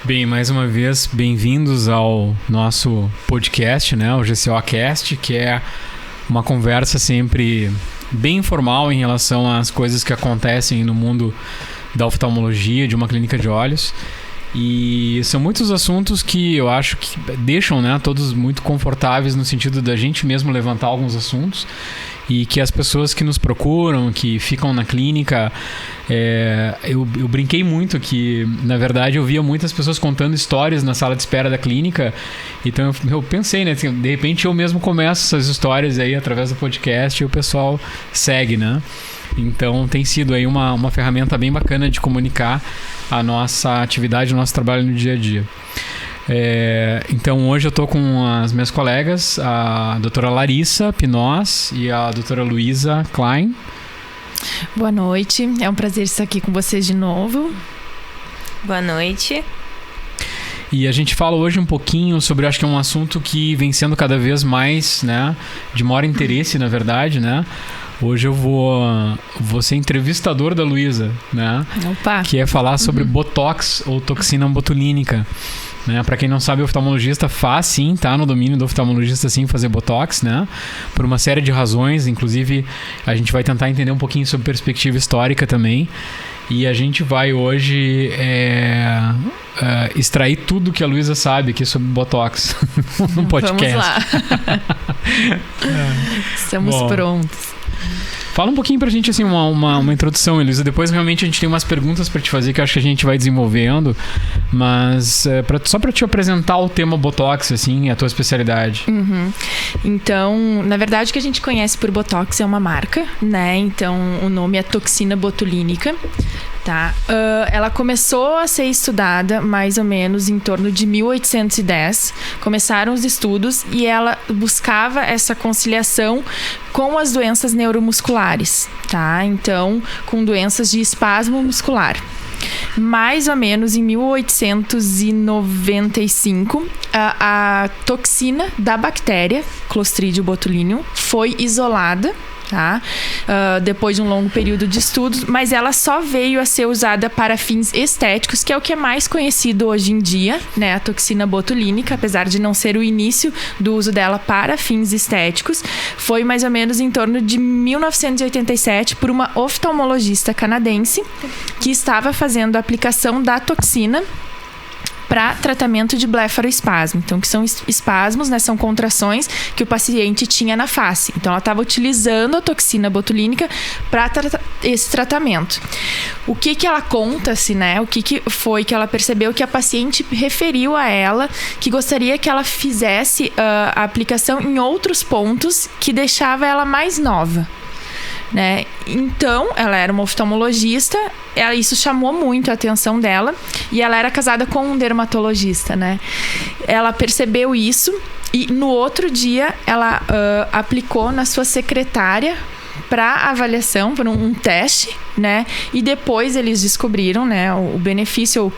Bem, mais uma vez, bem-vindos ao nosso podcast, né? O GCOcast, que é uma conversa sempre bem informal em relação às coisas que acontecem no mundo da oftalmologia, de uma clínica de olhos. E são muitos assuntos que eu acho que deixam, né, todos muito confortáveis no sentido da gente mesmo levantar alguns assuntos e que as pessoas que nos procuram, que ficam na clínica, eu brinquei muito que, na verdade, eu via muitas pessoas contando histórias na sala de espera da clínica. Então eu pensei, né, assim, de repente eu mesmo começo essas histórias aí através do podcast e o pessoal segue, né? Então tem sido aí uma ferramenta bem bacana de comunicar a nossa atividade, o nosso trabalho no dia a dia. Então hoje eu estou com as minhas colegas, a doutora Larissa Pinós e a doutora Luísa Klein. Boa noite, é um prazer estar aqui com vocês de novo. Boa noite. E a gente fala hoje um pouquinho sobre, acho que é um assunto que vem sendo cada vez mais, né, de maior interesse, na verdade, né? Hoje eu vou ser entrevistador da Luísa, né? Opa. Que é falar sobre Botox ou toxina botulínica. Né? Para quem não sabe, o oftalmologista faz sim, tá no domínio do oftalmologista sim fazer Botox, né? Por uma série de razões, inclusive a gente vai tentar entender um pouquinho sobre perspectiva histórica também. E a gente vai hoje extrair tudo que a Luísa sabe aqui sobre Botox no podcast. Vamos lá. Estamos prontos. Fala um pouquinho pra gente, assim, uma introdução, Elisa. Depois, realmente, a gente tem umas perguntas pra te fazer que eu acho que a gente vai desenvolvendo. Mas, só pra te apresentar o tema Botox, assim, a tua especialidade. Uhum. Então, na verdade, o que a gente conhece por Botox é uma marca, né? Então, o nome é toxina botulínica. Tá. Ela começou a ser estudada mais ou menos em torno de 1810. Começaram os estudos e ela buscava essa conciliação com as doenças neuromusculares, tá? Então, com doenças de espasmo muscular. Mais ou menos em 1895, a toxina da bactéria Clostridium botulinum foi isolada, tá? Depois de um longo período de estudos, mas ela só veio a ser usada para fins estéticos, que é o que é mais conhecido hoje em dia, né? A toxina botulínica, apesar de não ser o início do uso dela para fins estéticos, foi mais ou menos em torno de 1987 por uma oftalmologista canadense que estava fazendo a aplicação da toxina para tratamento de blefaroespasmo. Então, que são espasmos, né? São contrações que o paciente tinha na face. Então, ela estava utilizando a toxina botulínica para esse tratamento. O que ela conta-se, né? O que foi que ela percebeu que a paciente referiu a ela que gostaria que ela fizesse a aplicação em outros pontos que deixava ela mais nova. Né? Então, ela era uma oftalmologista, isso chamou muito a atenção dela e ela era casada com um dermatologista, né? Ela percebeu isso e no outro dia ela aplicou na sua secretária para avaliação, para um teste, né? E depois eles descobriram, né, o benefício,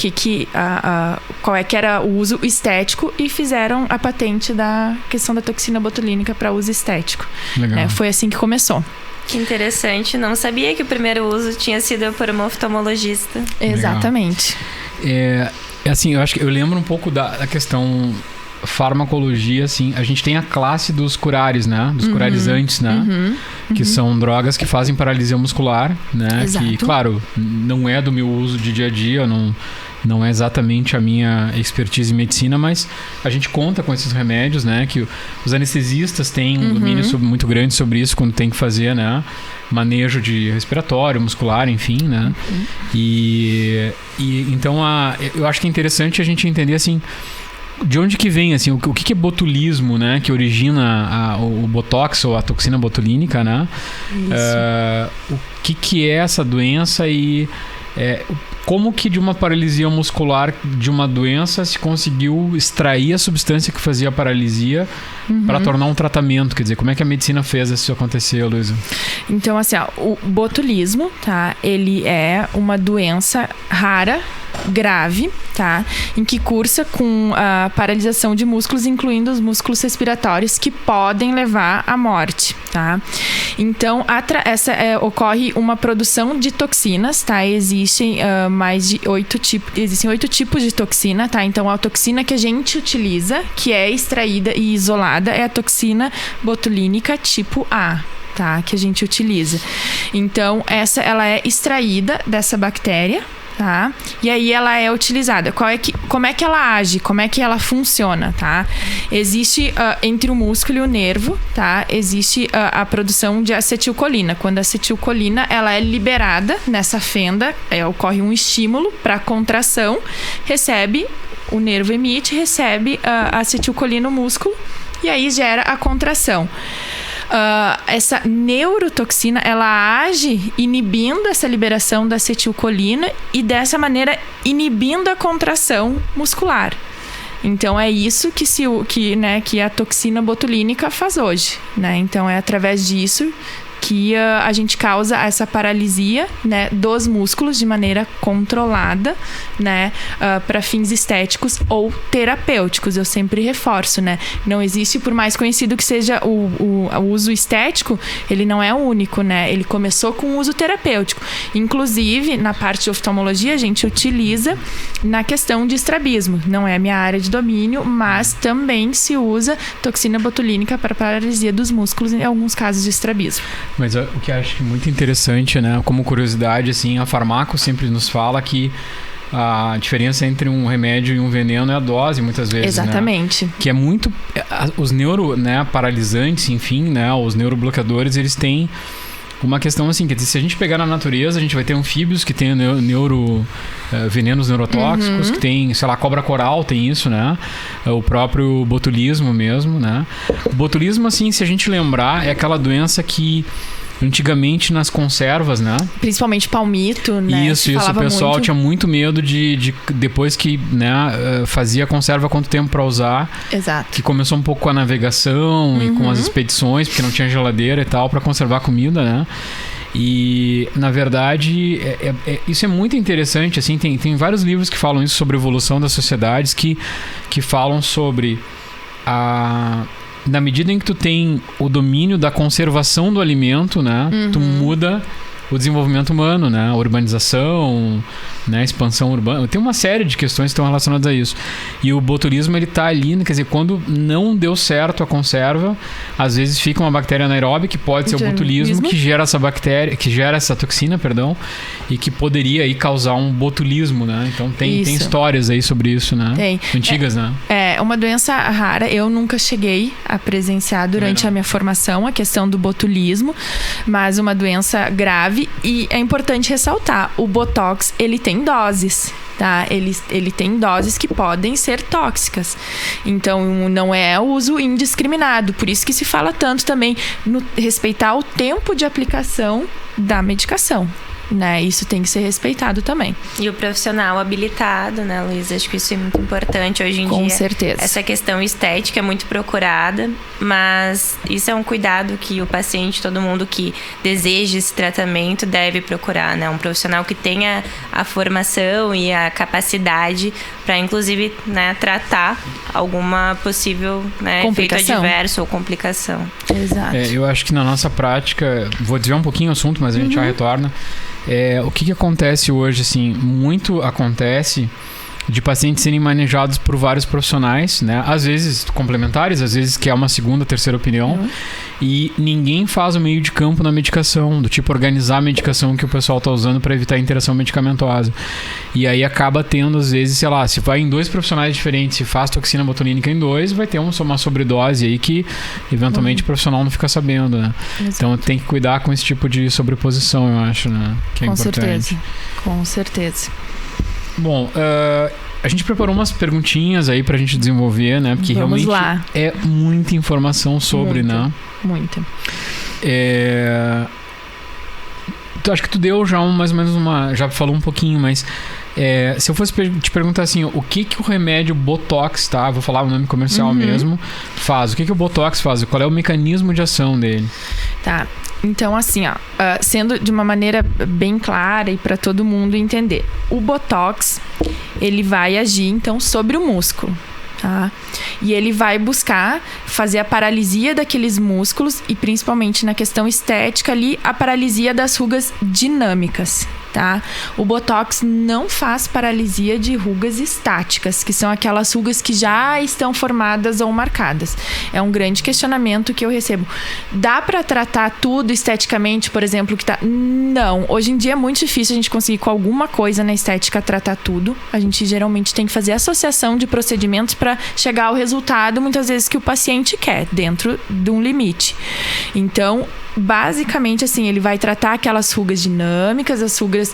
qual é que era o uso estético e fizeram a patente da questão da toxina botulínica para uso estético. Legal. Né? Foi assim que começou. Que interessante, não sabia que o primeiro uso tinha sido por uma oftalmologista. Exatamente. Assim, eu acho que eu lembro um pouco da questão farmacologia, assim, a gente tem a classe dos curares, né? Dos curarizantes, né? Que são drogas que fazem paralisia muscular, né? Exato. Que, claro, não é do meu uso de dia a dia, não é exatamente a minha expertise em medicina, mas a gente conta com esses remédios, né? Que os anestesistas têm um domínio muito grande sobre isso quando tem que fazer, né? Manejo de respiratório, muscular, enfim, né? E então eu acho que é interessante a gente entender, assim, de onde que vem, assim, o que é botulismo, né? Que origina o Botox ou a toxina botulínica, né? O que é essa doença e como que de uma paralisia muscular de uma doença se conseguiu extrair a substância que fazia a paralisia para tornar um tratamento? Quer dizer, como é que a medicina fez isso acontecer, Luísa? Então, assim, o botulismo, tá? Ele é uma doença rara, grave, tá? Em que cursa com a paralisação de músculos, incluindo os músculos respiratórios, que podem levar à morte, tá? Então, ocorre uma produção de toxinas, tá? Existem existem 8 tipos de toxina, tá? Então, a toxina que a gente utiliza, que é extraída e isolada, é a toxina botulínica tipo A, tá? Que a gente utiliza. Então, ela é extraída dessa bactéria, tá? E aí ela é utilizada. Como é que ela age? Como é que ela funciona, tá? Existe entre o músculo e o nervo, tá? Existe a produção de acetilcolina. Quando a acetilcolina ela é liberada nessa fenda, ocorre um estímulo para contração, o nervo emite, recebe a acetilcolina no músculo e aí gera a contração. Essa neurotoxina, ela age inibindo essa liberação da acetilcolina e dessa maneira inibindo a contração muscular. Então é isso que a toxina botulínica faz hoje, né? Então é através disso que a gente causa essa paralisia, né, dos músculos de maneira controlada, né, para fins estéticos ou terapêuticos. Eu sempre reforço, né? Não existe, por mais conhecido que seja o uso estético, ele não é o único, né? Ele começou com o uso terapêutico. Inclusive, na parte de oftalmologia, a gente utiliza na questão de estrabismo. Não é a minha área de domínio, mas também se usa toxina botulínica para paralisia dos músculos em alguns casos de estrabismo. Mas o que eu acho muito interessante, né? Como curiosidade, assim, a Farmaco sempre nos fala que a diferença entre um remédio e um veneno é a dose, muitas vezes. Exatamente. Né? Que é muito... Os paralisantes, enfim, né? Os neurobloqueadores, eles têm uma questão assim, quer dizer, se a gente pegar na natureza, a gente vai ter anfíbios que tem venenos neurotóxicos, que tem, sei lá, cobra coral tem isso, né? O próprio botulismo mesmo, né? O botulismo, assim, se a gente lembrar, é aquela doença que antigamente nas conservas, né? Principalmente palmito, né? Isso. O pessoal tinha muito medo de depois que, né, fazia a conserva quanto tempo para usar. Exato. Que começou um pouco com a navegação e com as expedições, porque não tinha geladeira e tal, para conservar comida, né? E, na verdade, isso é muito interessante, assim, tem vários livros que falam isso sobre a evolução das sociedades, que falam sobre na medida em que tu tem o domínio da conservação do alimento, né? Tu muda o desenvolvimento humano, né? A urbanização, né? A expansão urbana. Tem uma série de questões que estão relacionadas a isso. E o botulismo, ele tá ali, quer dizer, quando não deu certo a conserva, às vezes fica uma bactéria anaeróbica, que pode ser o botulismo, que gera essa bactéria, que gera essa toxina, e que poderia aí causar um botulismo, né? Então tem histórias aí sobre isso, né? Tem. Antigas, né? É uma doença rara. Eu nunca cheguei a presenciar durante a minha formação a questão do botulismo, mas uma doença grave. E é importante ressaltar, o Botox, ele tem doses, tá? Ele tem doses que podem ser tóxicas. Então, não é o uso indiscriminado. Por isso que se fala tanto também no respeitar o tempo de aplicação da medicação, né? Isso tem que ser respeitado também. E o profissional habilitado, né, Luísa? Acho que isso é muito importante hoje em dia. Com certeza. Essa questão estética é muito procurada, mas isso é um cuidado que o paciente, todo mundo que deseja esse tratamento deve procurar, né? Um profissional que tenha a formação e a capacidade para, inclusive, né, tratar alguma possível, né, efeito adverso ou complicação. Exato. Eu acho que na nossa prática, vou desviar um pouquinho o assunto, mas a gente já retorna. O que acontece hoje, assim, muito acontece de pacientes serem manejados por vários profissionais, né? Às vezes complementares, às vezes que é uma segunda, terceira opinião, e ninguém faz o meio de campo na medicação, do tipo organizar a medicação que o pessoal está usando para evitar a interação medicamentosa. E aí acaba tendo, às vezes, sei lá, se vai em 2 profissionais diferentes, se faz toxina botulínica em 2, vai ter uma sobredose aí que eventualmente o profissional não fica sabendo, né? Então tem que cuidar com esse tipo de sobreposição, eu acho, né? Que é importante. Com certeza. Bom, a gente preparou umas perguntinhas aí pra gente desenvolver, né? Porque Vamos realmente lá. É muita informação sobre, né? Muita. acho que tu deu já mais ou menos já falou um pouquinho, mas se eu fosse te perguntar assim, o que o remédio Botox, tá? Vou falar o nome comercial mesmo, faz. O que o Botox faz? Qual é o mecanismo de ação dele? Tá. Então, assim, sendo de uma maneira bem clara e para todo mundo entender, o Botox, ele vai agir, então, sobre o músculo, tá? E ele vai buscar fazer a paralisia daqueles músculos e, principalmente na questão estética ali, a paralisia das rugas dinâmicas, tá? O Botox não faz paralisia de rugas estáticas, que são aquelas rugas que já estão formadas ou marcadas. É um grande questionamento que eu recebo. Dá para tratar tudo esteticamente, por exemplo, que tá... Não. Hoje em dia é muito difícil a gente conseguir com alguma coisa na estética tratar tudo. A gente geralmente tem que fazer associação de procedimentos para chegar ao resultado, muitas vezes, que o paciente quer, dentro de um limite. Então, basicamente, assim, ele vai tratar aquelas rugas dinâmicas, as rugas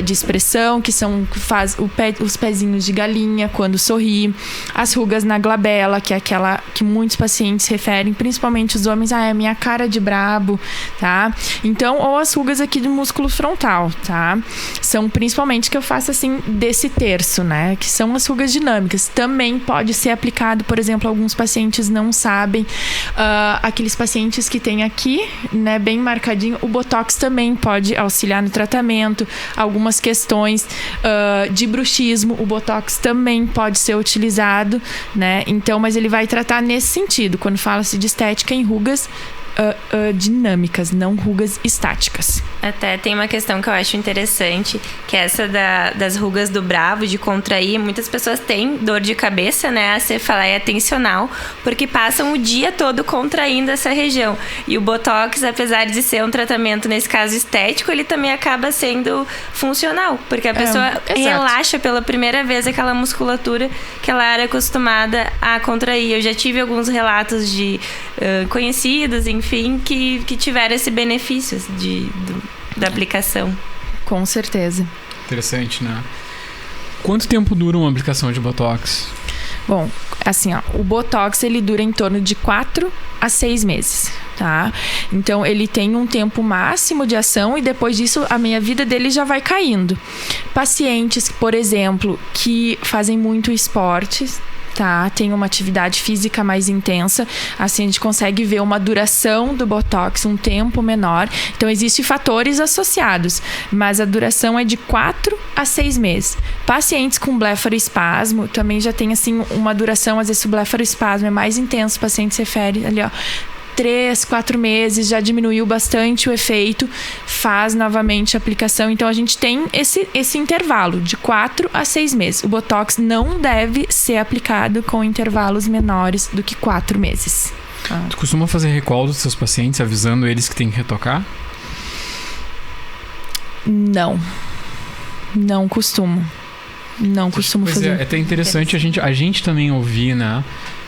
de expressão, que faz os pezinhos de galinha quando sorri, as rugas na glabela, que é aquela que muitos pacientes referem, principalmente os homens, é minha cara de brabo, tá? Então, ou as rugas aqui do músculo frontal, tá? São principalmente que eu faço, assim, desse terço, né? Que são as rugas dinâmicas. Também pode ser aplicado, por exemplo, alguns pacientes não sabem, aqueles pacientes que têm aqui, né, bem marcadinho, o Botox também pode auxiliar no tratamento. Algumas questões de bruxismo, o Botox também pode ser utilizado, né? Então, mas ele vai tratar nesse sentido, quando fala-se de estética em rugas dinâmicas, não rugas estáticas. Até tem uma questão que eu acho interessante, que é essa das rugas do bravo, de contrair. Muitas pessoas têm dor de cabeça, né, a cefaleia tensional, porque passam o dia todo contraindo essa região. E o Botox, apesar de ser um tratamento, nesse caso, estético, ele também acaba sendo funcional, porque a pessoa relaxa pela primeira vez aquela musculatura que ela era acostumada a contrair. Eu já tive alguns relatos de conhecidos, enfim, que tiveram esse benefício da aplicação. Com certeza. Interessante, né? Quanto tempo dura uma aplicação de Botox? Bom, assim, o Botox, ele dura em torno de 4 a 6 meses, tá? Então, ele tem um tempo máximo de ação e depois disso, a meia-vida dele já vai caindo. Pacientes, por exemplo, que fazem muito esportes, tá? Tem uma atividade física mais intensa, assim a gente consegue ver uma duração do Botox, um tempo menor. Então, existem fatores associados, mas a duração é de 4 a 6 meses. Pacientes com blefaroespasmo também já tem, assim, uma duração, às vezes o blefaroespasmo é mais intenso, o paciente se refere ali, 3, 4 meses, já diminuiu bastante o efeito, faz novamente a aplicação. Então, a gente tem esse intervalo de 4 a 6 meses. O Botox não deve ser aplicado com intervalos menores do que 4 meses. Tu costuma fazer recall dos seus pacientes, avisando eles que tem que retocar? Não costumo. Não costumo fazer. É até interessante a gente também ouvir, né?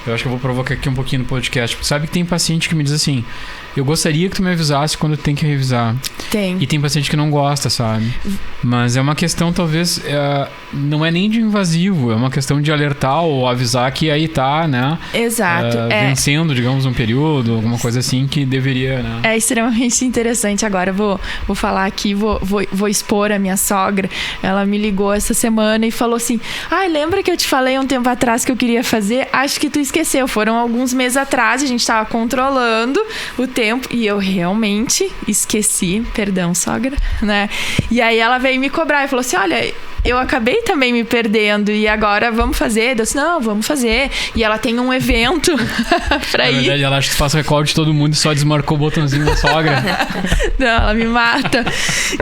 Eu acho que eu vou provocar aqui um pouquinho no podcast. Porque sabe que tem paciente que me diz assim: eu gostaria que tu me avisasse quando tem que revisar. Tem. E tem paciente que não gosta, sabe? Mas é uma questão, talvez, não é nem de invasivo, é uma questão de alertar ou avisar que aí tá, né? Exato. Vencendo, digamos, um período, alguma coisa assim que deveria, né? É extremamente interessante. Agora vou falar aqui, vou expor a minha sogra. Ela me ligou essa semana e falou assim: lembra que eu te falei um tempo atrás que eu queria fazer? Acho que tu esqueceu. Foram alguns meses atrás, a gente tava controlando o tempo e eu realmente esqueci. Perdão, sogra, né? E aí ela veio me cobrar e falou assim: olha, eu acabei também me perdendo e agora vamos fazer? Eu disse: não, vamos fazer. E ela tem um evento pra ir. Na verdade, ela acha que faz recall de todo mundo e só desmarcou o botãozinho da sogra. Não, ela me mata.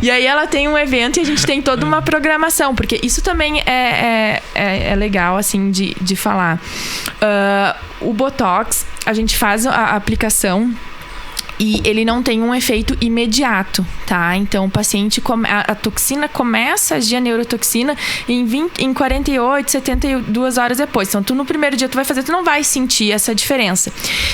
E aí ela tem um evento e a gente tem toda uma programação, porque isso também é legal, assim, de falar. O Botox, a gente faz a aplicação e ele não tem um efeito imediato, tá? Então, o paciente, a toxina começa a agir, a neurotoxina, em 48, 72 horas depois. Então, no primeiro dia tu vai fazer, tu não vai sentir essa diferença.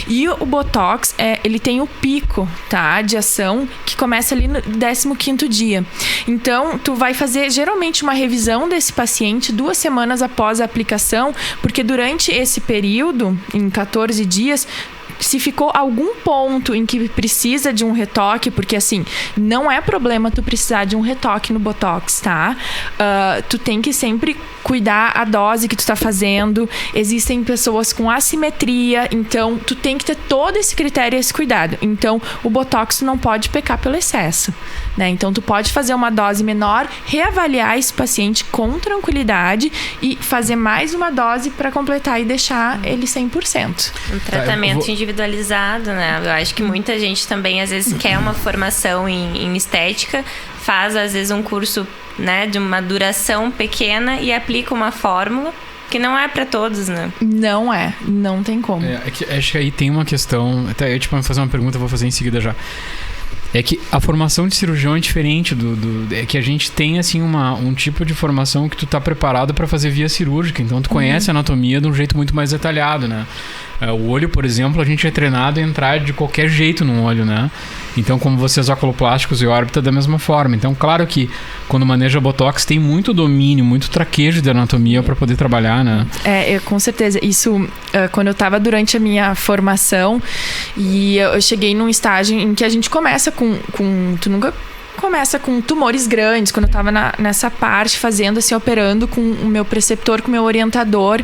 E o Botox, ele tem o pico, tá? De ação, que começa ali no 15º dia. Então, tu vai fazer, geralmente, uma revisão desse paciente 2 semanas após a aplicação, porque durante esse período, em 14 dias, se ficou algum ponto em que precisa de um retoque, porque assim, não é problema tu precisar de um retoque no Botox, tá? Tu tem que sempre cuidar a dose que tu tá fazendo. Existem pessoas com assimetria, então tu tem que ter todo esse critério e esse cuidado. Então, o Botox tu não pode pecar pelo excesso, né? Então, tu pode fazer uma dose menor, reavaliar esse paciente com tranquilidade e fazer mais uma dose para completar e deixar ele 100%. Um tratamento individualizado, né? Eu acho que muita gente também, às vezes, quer uma formação em estética, faz, às vezes, um curso, né, de uma duração pequena e aplica uma fórmula que não é para todos, né? Não tem como. Acho que aí tem uma questão, até eu vou fazer uma pergunta, vou fazer em seguida já. É que a formação de cirurgião é diferente é que a gente tem assim um tipo de formação que tu tá preparado para fazer via cirúrgica, então tu conhece a anatomia de um jeito muito mais detalhado, né? O olho, por exemplo, a gente é treinado a entrar de qualquer jeito num olho, né? Então, como vocês oculoplásticos e órbita da mesma forma. Então, claro que quando maneja Botox tem muito domínio, muito traquejo de anatomia para poder trabalhar, né? Com certeza. Isso, quando eu estava durante a minha formação, e eu cheguei num estágio em que a gente começa com tu nunca começa com tumores grandes, quando eu tava nessa parte fazendo, assim, operando com o meu preceptor, com o meu orientador.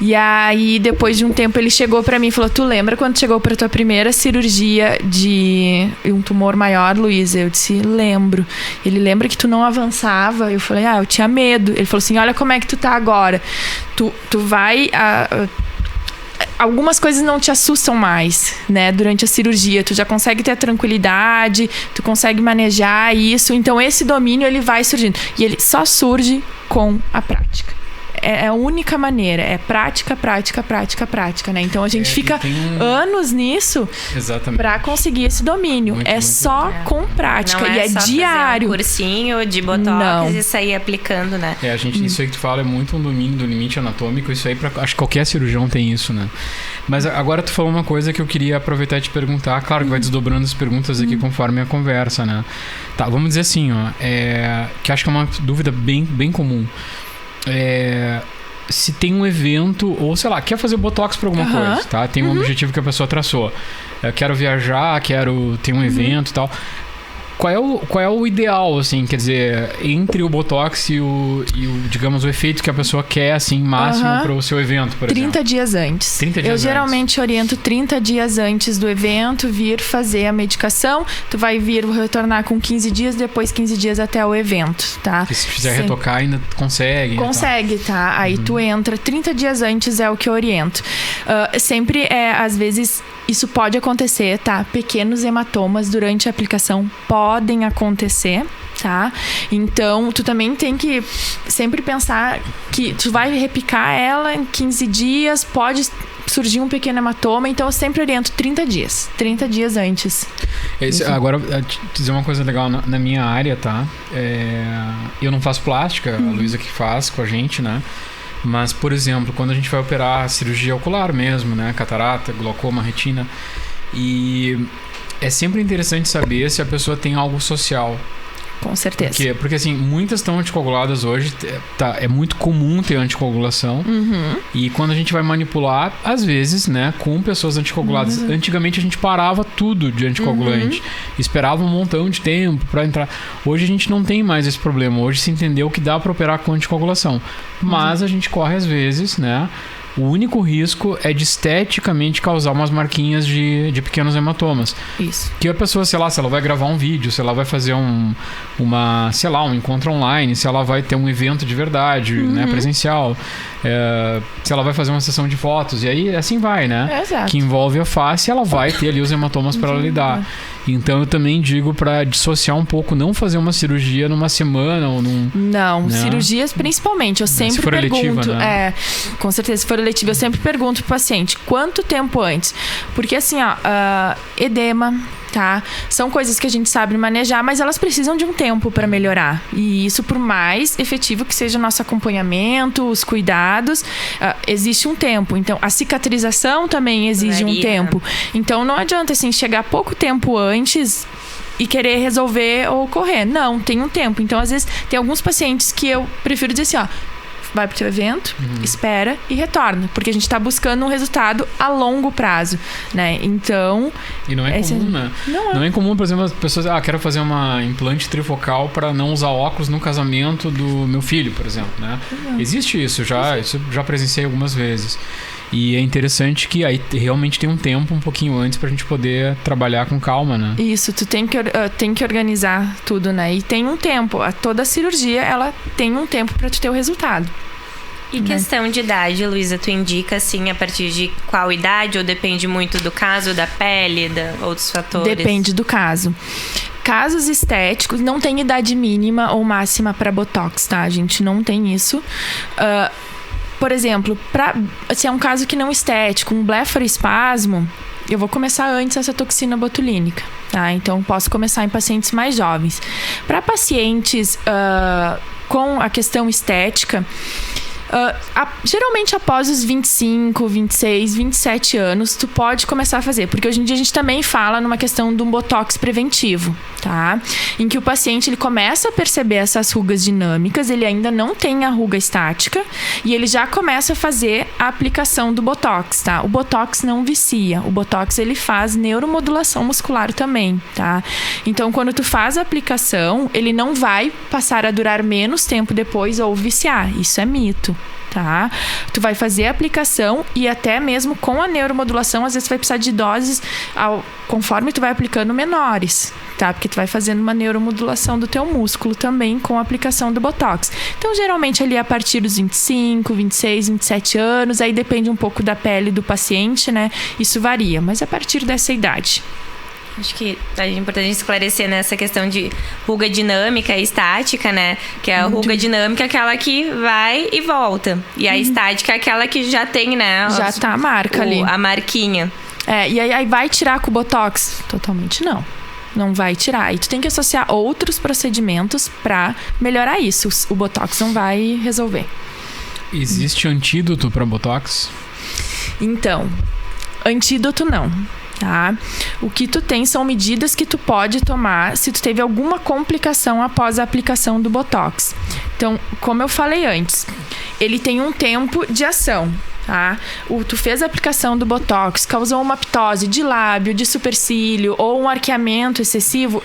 E aí, depois de um tempo, ele chegou pra mim e falou: tu lembra quando chegou pra tua primeira cirurgia de um tumor maior, Luísa? Eu disse: lembro. Ele: lembra que tu não avançava? Eu falei: eu tinha medo. Ele falou assim: olha como é que tu tá agora. Tu vai... algumas coisas não te assustam mais, né? Durante a cirurgia, tu já consegue ter a tranquilidade, tu consegue manejar isso. Então, esse domínio, ele vai surgindo. E ele só surge com a prática. É a única maneira. É prática, prática, prática, prática, né? Então, a gente fica anos nisso para conseguir esse domínio. Muito só com prática. Não e é só diário. Fazer um cursinho de Botox e sair aplicando, né? Isso aí que tu fala é muito um domínio do limite anatômico. Isso aí, acho que qualquer cirurgião tem isso, né? Mas agora tu falou uma coisa que eu queria aproveitar e te perguntar. Claro que vai desdobrando as perguntas aqui conforme a conversa, né? Tá, vamos dizer assim, que acho que é uma dúvida bem, bem comum. Se tem um evento, ou sei lá, quer fazer Botox pra alguma coisa, tá? Tem um objetivo que a pessoa traçou. Eu quero viajar, quero ter um evento e tal. Qual é o ideal, assim, quer dizer, entre o Botox e o digamos, o efeito que a pessoa quer, assim, máximo para o seu evento, por 30 dias antes. 30 dias Eu geralmente oriento 30 dias antes do evento, vir fazer a medicação. Tu vai vir retornar com 15 dias, depois 15 dias até o evento, tá? E se quiser retocar, ainda consegue. Consegue, tá? Aí tu entra 30 dias antes, é o que eu oriento. Sempre às vezes, isso pode acontecer, tá? Pequenos hematomas durante a aplicação podem acontecer, tá? Então, tu também tem que sempre pensar que tu vai repicar ela em 15 dias, pode surgir um pequeno hematoma, então eu sempre oriento 30 dias antes. Agora, te dizer uma coisa legal na minha área, tá? Eu não faço plástica, a Luísa que faz com a gente, né? Mas, por exemplo, quando a gente vai operar cirurgia ocular mesmo, né? Catarata, glaucoma, retina, e é sempre interessante saber se a pessoa tem algo social. Com certeza. Porque assim, muitas estão anticoaguladas hoje, é muito comum ter anticoagulação. E quando a gente vai manipular, às vezes, né, com pessoas anticoaguladas. Antigamente a gente parava tudo de anticoagulante. Esperava um montão de tempo para entrar. Hoje a gente não tem mais esse problema. Hoje se entendeu que dá para operar com anticoagulação. Mas a gente corre às vezes, né? O único risco é de esteticamente causar umas marquinhas de pequenos hematomas. Isso. Que a pessoa, sei lá, se ela vai gravar um vídeo, se ela vai fazer um encontro online, se ela vai ter um evento de verdade, né, presencial, se ela vai fazer uma sessão de fotos, e aí assim vai, né? Exato. Que envolve a face, ela vai ter ali os hematomas para ela lidar. Então eu também digo para dissociar um pouco, não fazer uma cirurgia numa semana ou num... Não, né? Cirurgias principalmente, eu sempre pergunto... Eletiva, né? Com certeza, se for eletiva, eu sempre pergunto pro paciente, quanto tempo antes? Porque assim, edema, tá? São coisas que a gente sabe manejar, mas elas precisam de um tempo para melhorar. E isso, por mais efetivo que seja o nosso acompanhamento, os cuidados, existe um tempo. Então, a cicatrização também exige um tempo. Então, não adianta, assim, chegar pouco tempo antes e querer resolver ou correr. Não, tem um tempo. Então, às vezes, tem alguns pacientes que eu prefiro dizer assim, vai pro teu evento, espera e retorna. Porque a gente tá buscando um resultado a longo prazo, né? Então... E não é comum, né? Não é incomum, por exemplo, as pessoas... quero fazer uma implante trifocal para não usar óculos no casamento do meu filho, por exemplo, né? Existe isso, isso já presenciei algumas vezes. E é interessante que aí realmente tem um tempo um pouquinho antes pra gente poder trabalhar com calma, né? Isso, tu tem que organizar tudo, né? E tem um tempo. Toda cirurgia, ela tem um tempo pra tu ter o resultado. E questão de idade, Luísa, tu indica, assim, a partir de qual idade? Ou depende muito do caso, da pele, outros fatores? Depende do caso. Casos estéticos, não tem idade mínima ou máxima pra Botox, tá? A gente não tem isso. Por exemplo, se é um caso que não estético, um blefaroespasmo, eu vou começar antes essa toxina botulínica, tá? Então, posso começar em pacientes mais jovens. Para pacientes com a questão estética, geralmente após os 25, 26, 27 anos, tu pode começar a fazer. Porque hoje em dia a gente também fala numa questão de um botox preventivo, tá? Em que o paciente ele começa a perceber essas rugas dinâmicas, ele ainda não tem a ruga estática e ele já começa a fazer a aplicação do botox, tá? O botox não vicia, o botox ele faz neuromodulação muscular também, tá? Então, quando tu faz a aplicação, ele não vai passar a durar menos tempo depois ou viciar. Isso é mito. Tá? Tu vai fazer a aplicação e até mesmo com a neuromodulação, às vezes tu vai precisar de doses, conforme tu vai aplicando, menores, tá? Porque tu vai fazendo uma neuromodulação do teu músculo também com a aplicação do Botox. Então, geralmente ali a partir dos 25, 26, 27 anos, aí depende um pouco da pele do paciente, né? Isso varia, mas a partir dessa idade. Acho que é importante esclarecer nessa questão de ruga dinâmica e estática, né? Que a ruga dinâmica é aquela que vai e volta. E a estática é aquela que já tem, né? Já tá a marca ali. A marquinha. E aí vai tirar com o Botox? Totalmente não. Não vai tirar. E tu tem que associar outros procedimentos pra melhorar isso. O Botox não vai resolver. Existe antídoto pra Botox? Então, antídoto não. Tá? O que tu tem são medidas que tu pode tomar se tu teve alguma complicação após a aplicação do Botox. Então, como eu falei antes, ele tem um tempo de ação. Tá? Tu fez a aplicação do Botox, causou uma ptose de lábio, de supercílio ou um arqueamento excessivo.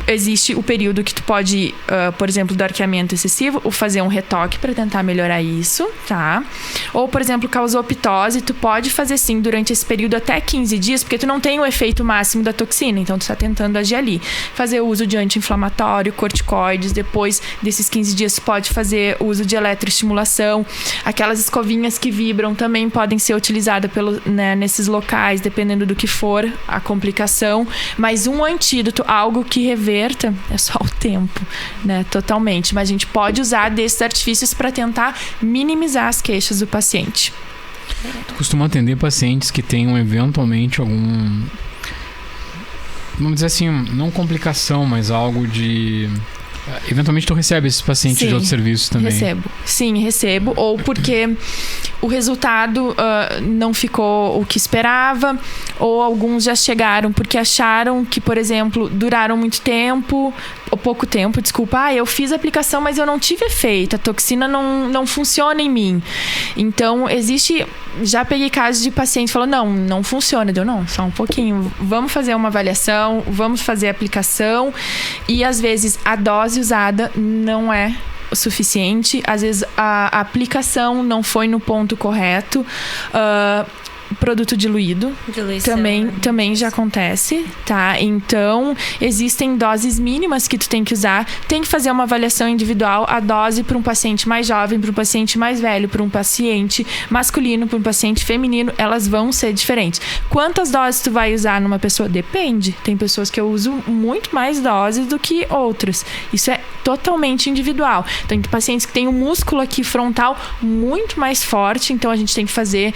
Existe o período que tu pode, por exemplo, do arqueamento excessivo, fazer um retoque para tentar melhorar isso, tá? Ou, por exemplo, causou ptose, tu pode fazer sim durante esse período até 15 dias, porque tu não tem o efeito máximo da toxina, então tu tá tentando agir ali. Fazer o uso de anti-inflamatório, corticoides, depois desses 15 dias tu pode fazer o uso de eletroestimulação, aquelas escovinhas que vibram também podem ser utilizadas nesses locais, dependendo do que for a complicação, mas um antídoto, algo que reverta, é só o tempo, né? Totalmente. Mas a gente pode usar desses artifícios para tentar minimizar as queixas do paciente. Tu costuma atender pacientes que tenham eventualmente algum, vamos dizer assim, não complicação, mas algo de... Eventualmente tu recebe esses pacientes de outros serviços também? Recebo. Ou porque o resultado não ficou o que esperava, ou alguns já chegaram porque acharam que, por exemplo, duraram muito tempo, ou pouco tempo, desculpa. Eu fiz a aplicação, mas eu não tive efeito. A toxina não funciona em mim. Então, existe... Já peguei casos de paciente que falou, não funciona. Deu, não, só um pouquinho. Vamos fazer uma avaliação, vamos fazer a aplicação. E, às vezes, a dose usada não é o suficiente. Às vezes, a aplicação não foi no ponto correto. Produto diluído também já acontece, tá? Então, existem doses mínimas que tu tem que usar. Tem que fazer uma avaliação individual. A dose para um paciente mais jovem, para um paciente mais velho, para um paciente masculino, para um paciente feminino, elas vão ser diferentes. Quantas doses tu vai usar numa pessoa? Depende. Tem pessoas que eu uso muito mais doses do que outras. Isso é totalmente individual. Então, tem pacientes que têm o músculo aqui frontal muito mais forte, então a gente tem que fazer,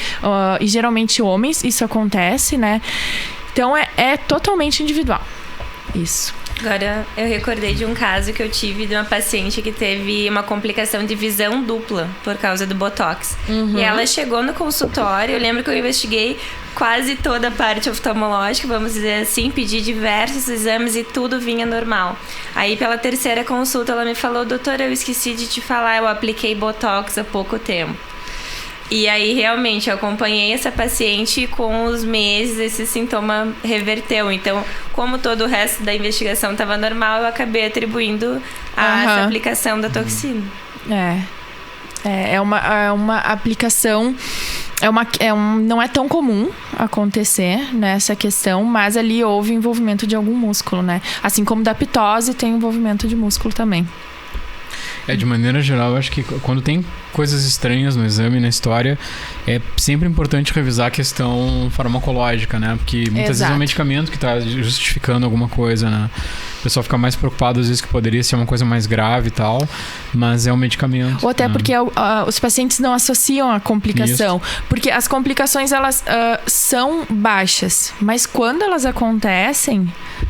e geralmente homens, isso acontece, né? Então é totalmente individual. Isso. Agora, eu recordei de um caso que eu tive de uma paciente que teve uma complicação de visão dupla por causa do Botox. E ela chegou no consultório, eu lembro que eu investiguei quase toda a parte oftalmológica, vamos dizer assim, pedi diversos exames e tudo vinha normal. Aí, pela terceira consulta, ela me falou: doutora, eu esqueci de te falar, eu apliquei Botox há pouco tempo. E aí, realmente, eu acompanhei essa paciente e com os meses esse sintoma reverteu. Então, como todo o resto da investigação estava normal, eu acabei atribuindo a essa aplicação da toxina. É uma aplicação... não é tão comum acontecer nessa questão, mas ali houve envolvimento de algum músculo, né? Assim como da ptose, tem envolvimento de músculo também. De maneira geral, eu acho que quando tem coisas estranhas no exame, na história, é sempre importante revisar a questão farmacológica, né? Porque muitas vezes é um medicamento que está justificando alguma coisa, né? O pessoal fica mais preocupado às vezes que poderia ser uma coisa mais grave e tal, mas é um medicamento. Ou até porque os pacientes não associam a complicação. Isso. Porque as complicações, elas são baixas, mas quando elas acontecem,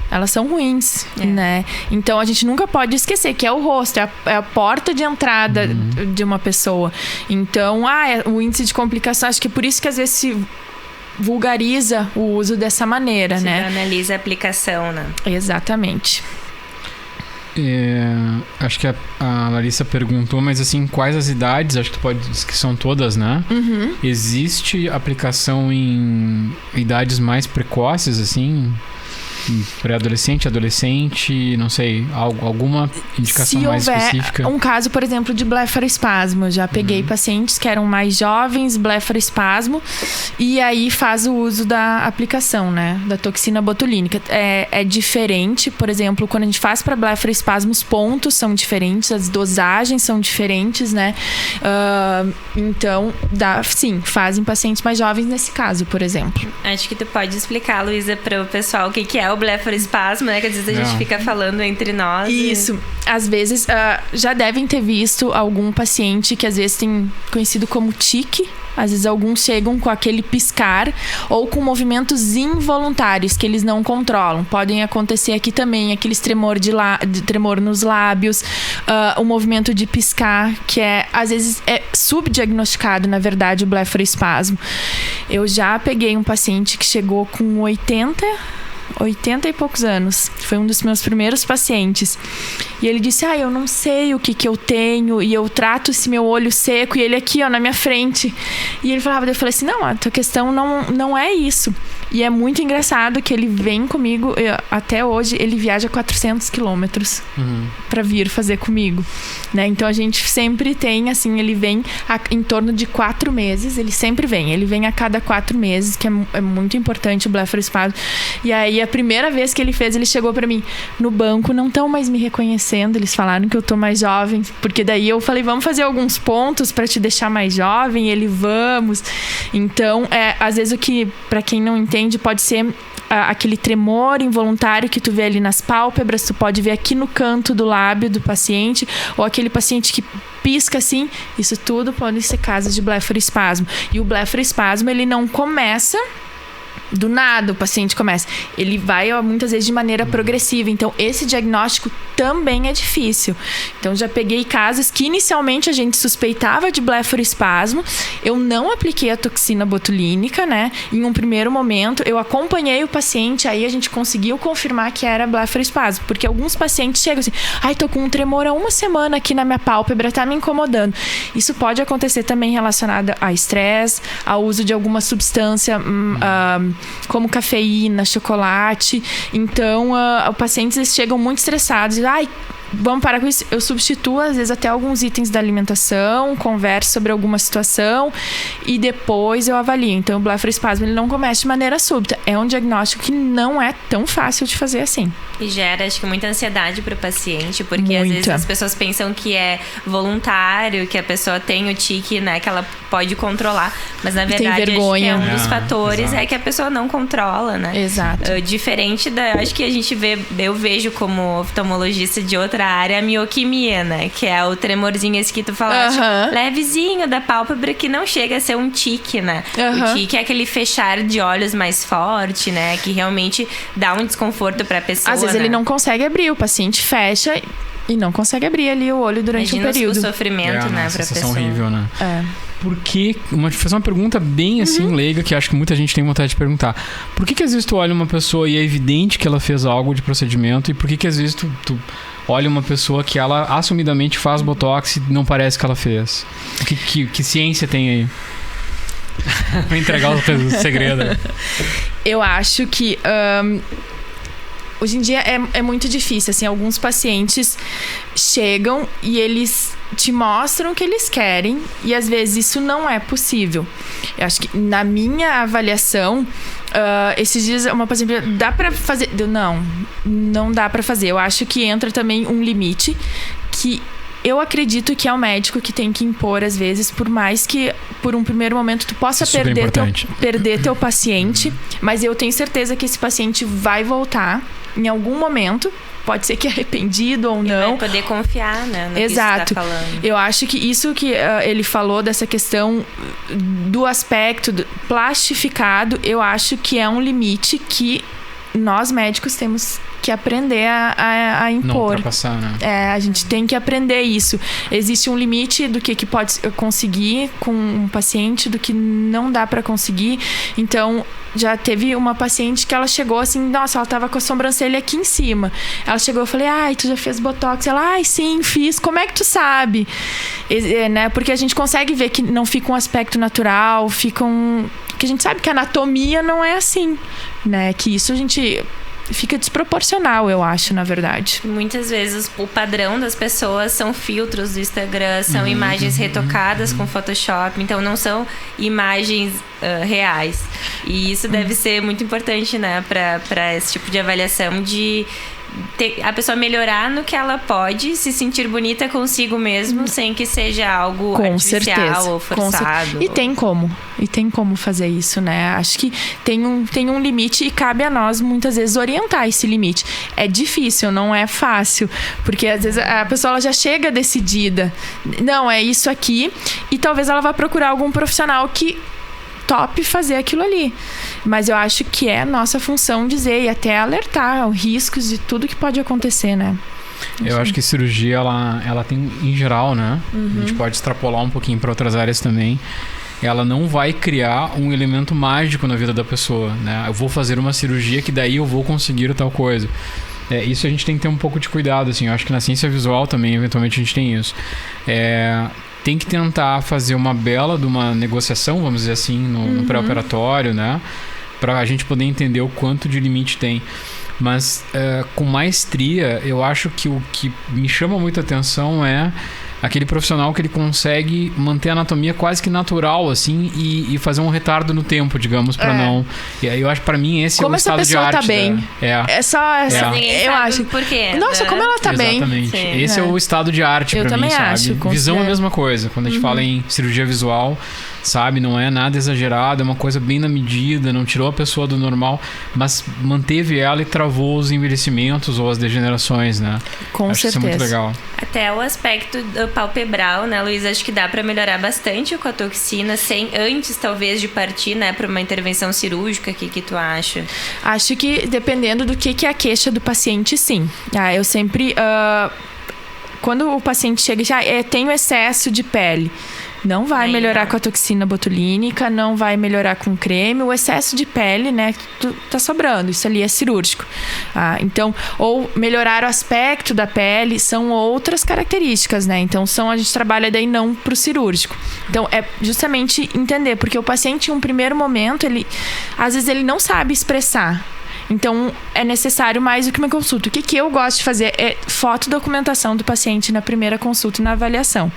elas são ruins, né? Então, a gente nunca pode esquecer que é o rosto, é a porta de entrada de uma pessoa. Então, o índice de complicação, acho que é por isso que às vezes se vulgariza o uso dessa maneira, se né? Analisa a aplicação, né? Exatamente. Acho que a Larissa perguntou, mas assim, quais as idades? Acho que tu pode dizer que são todas, né? Existe aplicação em idades mais precoces, assim? Pré-adolescente, adolescente, não sei, alguma indicação mais específica? Se houver um caso, por exemplo, de blefaroespasmo, já peguei pacientes que eram mais jovens, blefaroespasmo, e aí faz o uso da aplicação, né, da toxina botulínica. É diferente, por exemplo, quando a gente faz para blefaroespasmo, os pontos são diferentes, as dosagens são diferentes, né, então, sim, fazem pacientes mais jovens nesse caso, por exemplo. Acho que tu pode explicar, Luísa, para o pessoal o que é o blefaroespasmo, né? Que às vezes a gente fica falando entre nós. Isso. Às vezes, já devem ter visto algum paciente que às vezes tem conhecido como tique. Às vezes alguns chegam com aquele piscar ou com movimentos involuntários que eles não controlam. Podem acontecer aqui também aqueles tremor nos lábios, o movimento de piscar, que às vezes é subdiagnosticado, na verdade, o blefaroespasmo. Eu já peguei um paciente que chegou com 80 e poucos anos. Foi um dos meus primeiros pacientes. E ele disse: eu não sei o que eu tenho, e eu trato esse meu olho seco, e ele aqui, na minha frente. E ele falava, eu falei assim: não, a tua questão não é isso. E é muito engraçado que ele vem comigo, até hoje, ele viaja 400 quilômetros para vir fazer comigo, né? Então, a gente sempre tem, assim, ele vem em torno de 4 meses, ele sempre vem. Ele vem a cada 4 meses, que é muito importante o blefaroespasmo. E aí, a primeira vez que ele fez, ele chegou para mim no banco: não estão mais me reconhecendo, eles falaram que eu tô mais jovem, porque daí eu falei: vamos fazer alguns pontos para te deixar mais jovem. Ele: vamos. Então, às vezes, o que, para quem não entende, pode ser aquele tremor involuntário que tu vê ali nas pálpebras, tu pode ver aqui no canto do lábio do paciente, ou aquele paciente que pisca assim. Isso tudo pode ser casos de blefaroespasmo. E o blefaroespasmo, ele não começa do nada, o paciente começa. Ele vai muitas vezes de maneira progressiva. Então, esse diagnóstico também é difícil. Então, já peguei casos que inicialmente a gente suspeitava de blefaroespasmo. Eu não apliquei a toxina botulínica, né? Em um primeiro momento, eu acompanhei o paciente, aí a gente conseguiu confirmar que era blefaroespasmo. Porque alguns pacientes chegam assim: tô com um tremor há 1 semana aqui na minha pálpebra, tá me incomodando. Isso pode acontecer também relacionado a estresse, ao uso de alguma substância como cafeína, chocolate. Então, os pacientes chegam muito estressados. Vamos parar com isso. Eu substituo, às vezes, até alguns itens da alimentação, converso sobre alguma situação e depois eu avalio. Então, o blefaroespasmo, ele não começa de maneira súbita. É um diagnóstico que não é tão fácil de fazer assim. E gera, acho que, muita ansiedade para o paciente, porque às vezes as pessoas pensam que é voluntário, que a pessoa tem o tique, né, que ela pode controlar, mas na verdade tem vergonha. Acho que um dos fatores é que a pessoa não controla, né? Exato. Diferente da, acho que a gente vê, eu vejo como oftalmologista de outra pra área a mioquimia, né? Que é o tremorzinho esse que tu falaste, levezinho da pálpebra, que não chega a ser um tique, né? O tique é aquele fechar de olhos mais forte, né? Que realmente dá um desconforto pra pessoa. Às vezes ele não consegue abrir, o paciente fecha e não consegue abrir ali o olho durante um período. O sofrimento, né, pra pessoa. Horrível, né? Porque fazer uma pergunta bem assim, leiga, que acho que muita gente tem vontade de perguntar. Por que às vezes tu olha uma pessoa e é evidente que ela fez algo de procedimento, e por que às vezes tu olha uma pessoa que ela assumidamente faz botox e não parece que ela fez? Que ciência tem aí? Vou entregar o segredo. Eu acho que hoje em dia é muito difícil, assim, alguns pacientes chegam e eles te mostram o que eles querem e às vezes isso não é possível. Eu acho que na minha avaliação, esses dias uma paciente, dá pra fazer? Não dá pra fazer. Eu acho que entra também um limite que eu acredito que é o médico que tem que impor às vezes, por mais que por um primeiro momento tu possa perder teu paciente, mas eu tenho certeza que esse paciente vai voltar em algum momento. Pode ser que arrependido ou não. Vai poder confiar, né, no Exato. que você tá falando. Eu acho que isso que ele falou dessa questão do aspecto plastificado, eu acho que é um limite que nós médicos temos que aprender a impor. Não ultrapassar, né? A gente tem que aprender isso. Existe um limite do que pode conseguir com um paciente, do que não dá pra conseguir. Então, já teve uma paciente que ela chegou assim, nossa, ela tava com a sobrancelha aqui em cima. Ela chegou, eu falei, tu já fez botox? Ela, sim, fiz. Como é que tu sabe? Né? Porque a gente consegue ver que não fica um aspecto natural, que a gente sabe que a anatomia não é assim, né? Que isso a gente fica desproporcional, eu acho, na verdade. Muitas vezes o padrão das pessoas são filtros do Instagram, são imagens retocadas com Photoshop, então não são imagens reais. E isso deve ser muito importante, né, para esse tipo de avaliação, de a pessoa melhorar no que ela pode, se sentir bonita consigo mesmo, sem que seja algo artificial ou forçado. E tem como fazer isso, né? Acho que tem um limite e cabe a nós, muitas vezes, orientar esse limite. É difícil, não é fácil, porque às vezes a pessoa ela já chega decidida. Não, é isso aqui, e talvez ela vá procurar algum profissional que top fazer aquilo ali. Mas eu acho que é nossa função dizer e até alertar os riscos de tudo que pode acontecer, né? Eu acho que cirurgia, ela tem, em geral, né? A gente pode extrapolar um pouquinho para outras áreas também. Ela não vai criar um elemento mágico na vida da pessoa, né? Eu vou fazer uma cirurgia que daí eu vou conseguir tal coisa. Isso a gente tem que ter um pouco de cuidado, assim. Eu acho que na ciência visual também, eventualmente, a gente tem isso. Tem que tentar fazer uma bela de uma negociação, vamos dizer assim, no pré-operatório, né? Pra a gente poder entender o quanto de limite tem. Mas com maestria, eu acho que o que me chama muita atenção é aquele profissional que ele consegue manter a anatomia quase que natural, assim, e fazer um retardo no tempo, digamos, pra não... E aí eu acho que pra mim esse como é o estado de arte. Como essa pessoa tá bem. É só essa... Eu acho. Por quê? Nossa, como ela tá bem. Exatamente. Esse é o estado de arte pra mim, sabe? Acho, visão é a mesma coisa. Quando a gente fala em cirurgia visual, sabe? Não é nada exagerado, é uma coisa bem na medida, não tirou a pessoa do normal, mas manteve ela e travou os envelhecimentos ou as degenerações, né? Com certeza. Isso é muito legal. Até o aspecto palpebral, né, Luiz? Acho que dá pra melhorar bastante com a toxina, antes, talvez, de partir, né, pra uma intervenção cirúrgica. O que tu acha? Acho que, dependendo do que é a queixa do paciente, sim. Eu sempre... quando o paciente chega e diz, tenho excesso de pele, não vai melhorar com a toxina botulínica, não vai melhorar com creme. O excesso de pele, né, tá sobrando. Isso ali é cirúrgico. Então, ou melhorar o aspecto da pele, são outras características, né? Então, a gente trabalha daí não pro cirúrgico. Então, é justamente entender, porque o paciente, em um primeiro momento, às vezes ele não sabe expressar. Então, é necessário mais do que uma consulta. O que eu gosto de fazer é fotodocumentação do paciente na primeira consulta e na avaliação.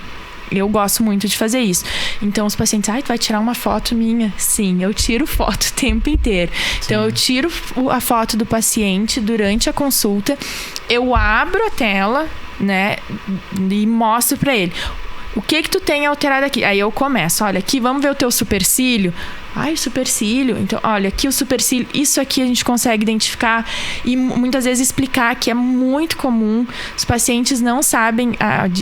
Eu gosto muito de fazer isso. Então, os pacientes, tu vai tirar uma foto minha? Sim, eu tiro foto o tempo inteiro. Sim. Então, eu tiro a foto do paciente durante a consulta, eu abro a tela, né, e mostro pra ele. O que tu tem alterado aqui? Aí eu começo, olha, aqui, vamos ver o teu supercílio? Ai, o supercílio. Então, olha, aqui o supercílio, isso aqui a gente consegue identificar e muitas vezes explicar que é muito comum. Os pacientes não sabem,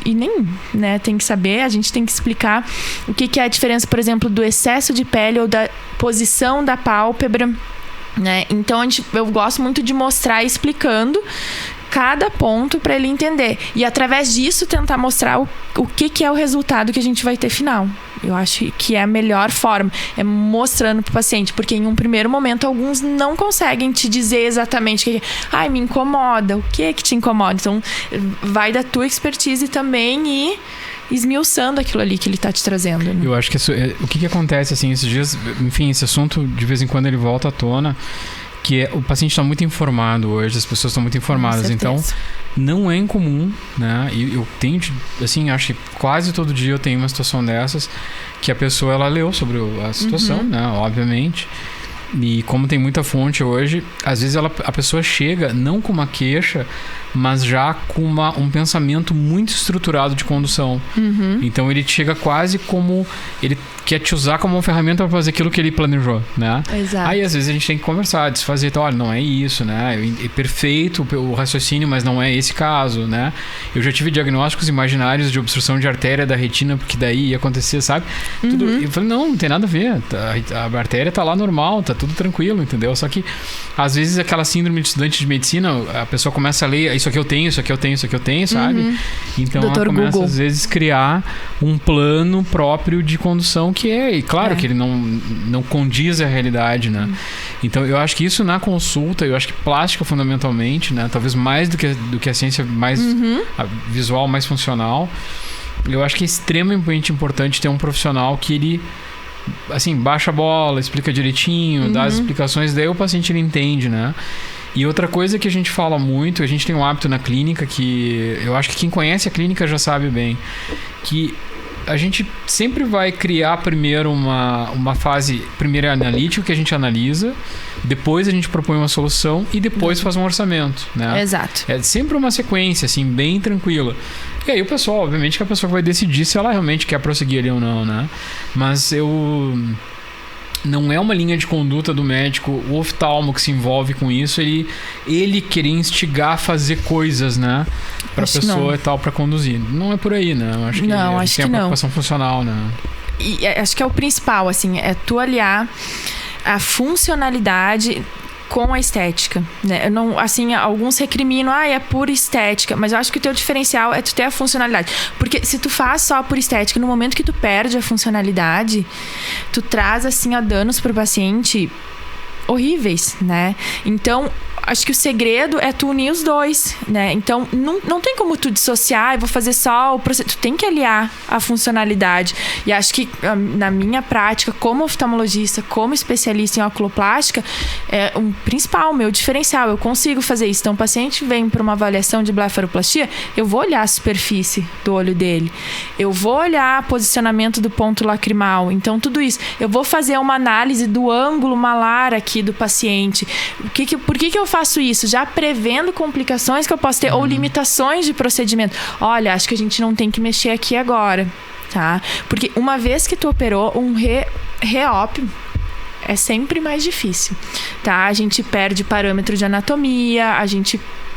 e nem, né, tem que saber, a gente tem que explicar o que é a diferença, por exemplo, do excesso de pele ou da posição da pálpebra, né? Então, eu gosto muito de mostrar explicando cada ponto para ele entender. E através disso tentar mostrar o que é o resultado que a gente vai ter final. Eu acho que é a melhor forma, é mostrando pro paciente, porque em um primeiro momento alguns não conseguem te dizer exatamente o que ai, me incomoda, o que te incomoda. Então vai da tua expertise também e esmiuçando aquilo ali que ele tá te trazendo, né? Eu acho que o que acontece assim, esses dias, enfim, esse assunto de vez em quando ele volta à tona, que o paciente está muito informado hoje, as pessoas estão muito informadas, então não é incomum, né? E eu tenho, assim, acho que quase todo dia eu tenho uma situação dessas, que a pessoa, ela leu sobre a situação, né? Obviamente. E como tem muita fonte hoje, às vezes a pessoa chega não com uma queixa, mas já com um pensamento muito estruturado de condução. Então ele chega quase como... Ele quer te usar como uma ferramenta para fazer aquilo que ele planejou, né? Exato. Aí às vezes a gente tem que conversar, desfazer, então, olha, não é isso, né? É perfeito o raciocínio, mas não é esse caso, né? Eu já tive diagnósticos imaginários de obstrução de artéria da retina, porque daí ia acontecer, sabe? Tudo, eu falei, não tem nada a ver, a artéria tá lá normal, tá tudo tranquilo, entendeu? Só que às vezes aquela síndrome de estudante de medicina, a pessoa começa a ler, isso aqui eu tenho, isso aqui eu tenho, isso aqui eu tenho, sabe? Então Dr. ela começa Google. às vezes criar um plano próprio de condução que e claro que ele não condiz à realidade, né? Então eu acho que isso na consulta, eu acho que plástica fundamentalmente, né? Talvez mais do que a ciência mais visual, mais funcional, eu acho que é extremamente importante ter um profissional que ele, assim, baixa a bola, explica direitinho, dá as explicações, daí o paciente ele entende, né? E outra coisa que a gente fala muito, a gente tem um hábito na clínica que eu acho que quem conhece a clínica já sabe bem, que a gente sempre vai criar primeiro uma fase, primeiro é analítico, que a gente analisa, depois a gente propõe uma solução e depois faz um orçamento, né? Exato. É sempre uma sequência, assim, bem tranquila. E aí o pessoal, obviamente que a pessoa vai decidir se ela realmente quer prosseguir ali ou não, né? Mas não é uma linha de conduta do médico, o oftalmo que se envolve com isso, ele querer instigar a fazer coisas, né? Pra Acho pessoa e tal, pra conduzir. Não é por aí, né? Eu acho que Não, acho tem que a preocupação funcional, né? E acho que é o principal, assim, é tu aliar a funcionalidade com a estética, né? Eu não, assim, alguns recriminam, é pura estética, mas eu acho que o teu diferencial é tu ter a funcionalidade, porque se tu faz só por estética, no momento que tu perde a funcionalidade, tu traz, assim, danos pro paciente horríveis, né? Então, acho que o segredo é tu unir os dois, né? Então, não tem como tu dissociar, eu vou fazer só o processo. Tu tem que aliar a funcionalidade. E acho que na minha prática, como oftalmologista, como especialista em oculoplástica, é um principal, meu diferencial. Eu consigo fazer isso. Então, o paciente vem para uma avaliação de blefaroplastia, eu vou olhar a superfície do olho dele. Eu vou olhar o posicionamento do ponto lacrimal. Então, tudo isso. Eu vou fazer uma análise do ângulo malar aqui do paciente. Por que eu faço isso? Já prevendo complicações que eu posso ter ou limitações de procedimento. Olha, acho que a gente não tem que mexer aqui agora, tá? Porque uma vez que tu operou, um reop é sempre mais difícil, tá? A gente perde parâmetro de anatomia,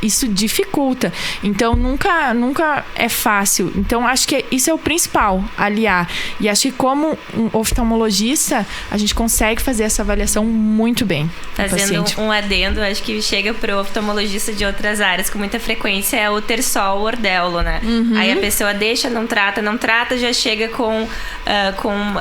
isso dificulta. Então, nunca é fácil. Então, acho que isso é o principal, aliar. E acho que como um oftalmologista, a gente consegue fazer essa avaliação muito bem. Fazendo um adendo, acho que chega pro oftalmologista de outras áreas com muita frequência, é o terçol ordéolo, né? Aí a pessoa deixa, não trata, já chega com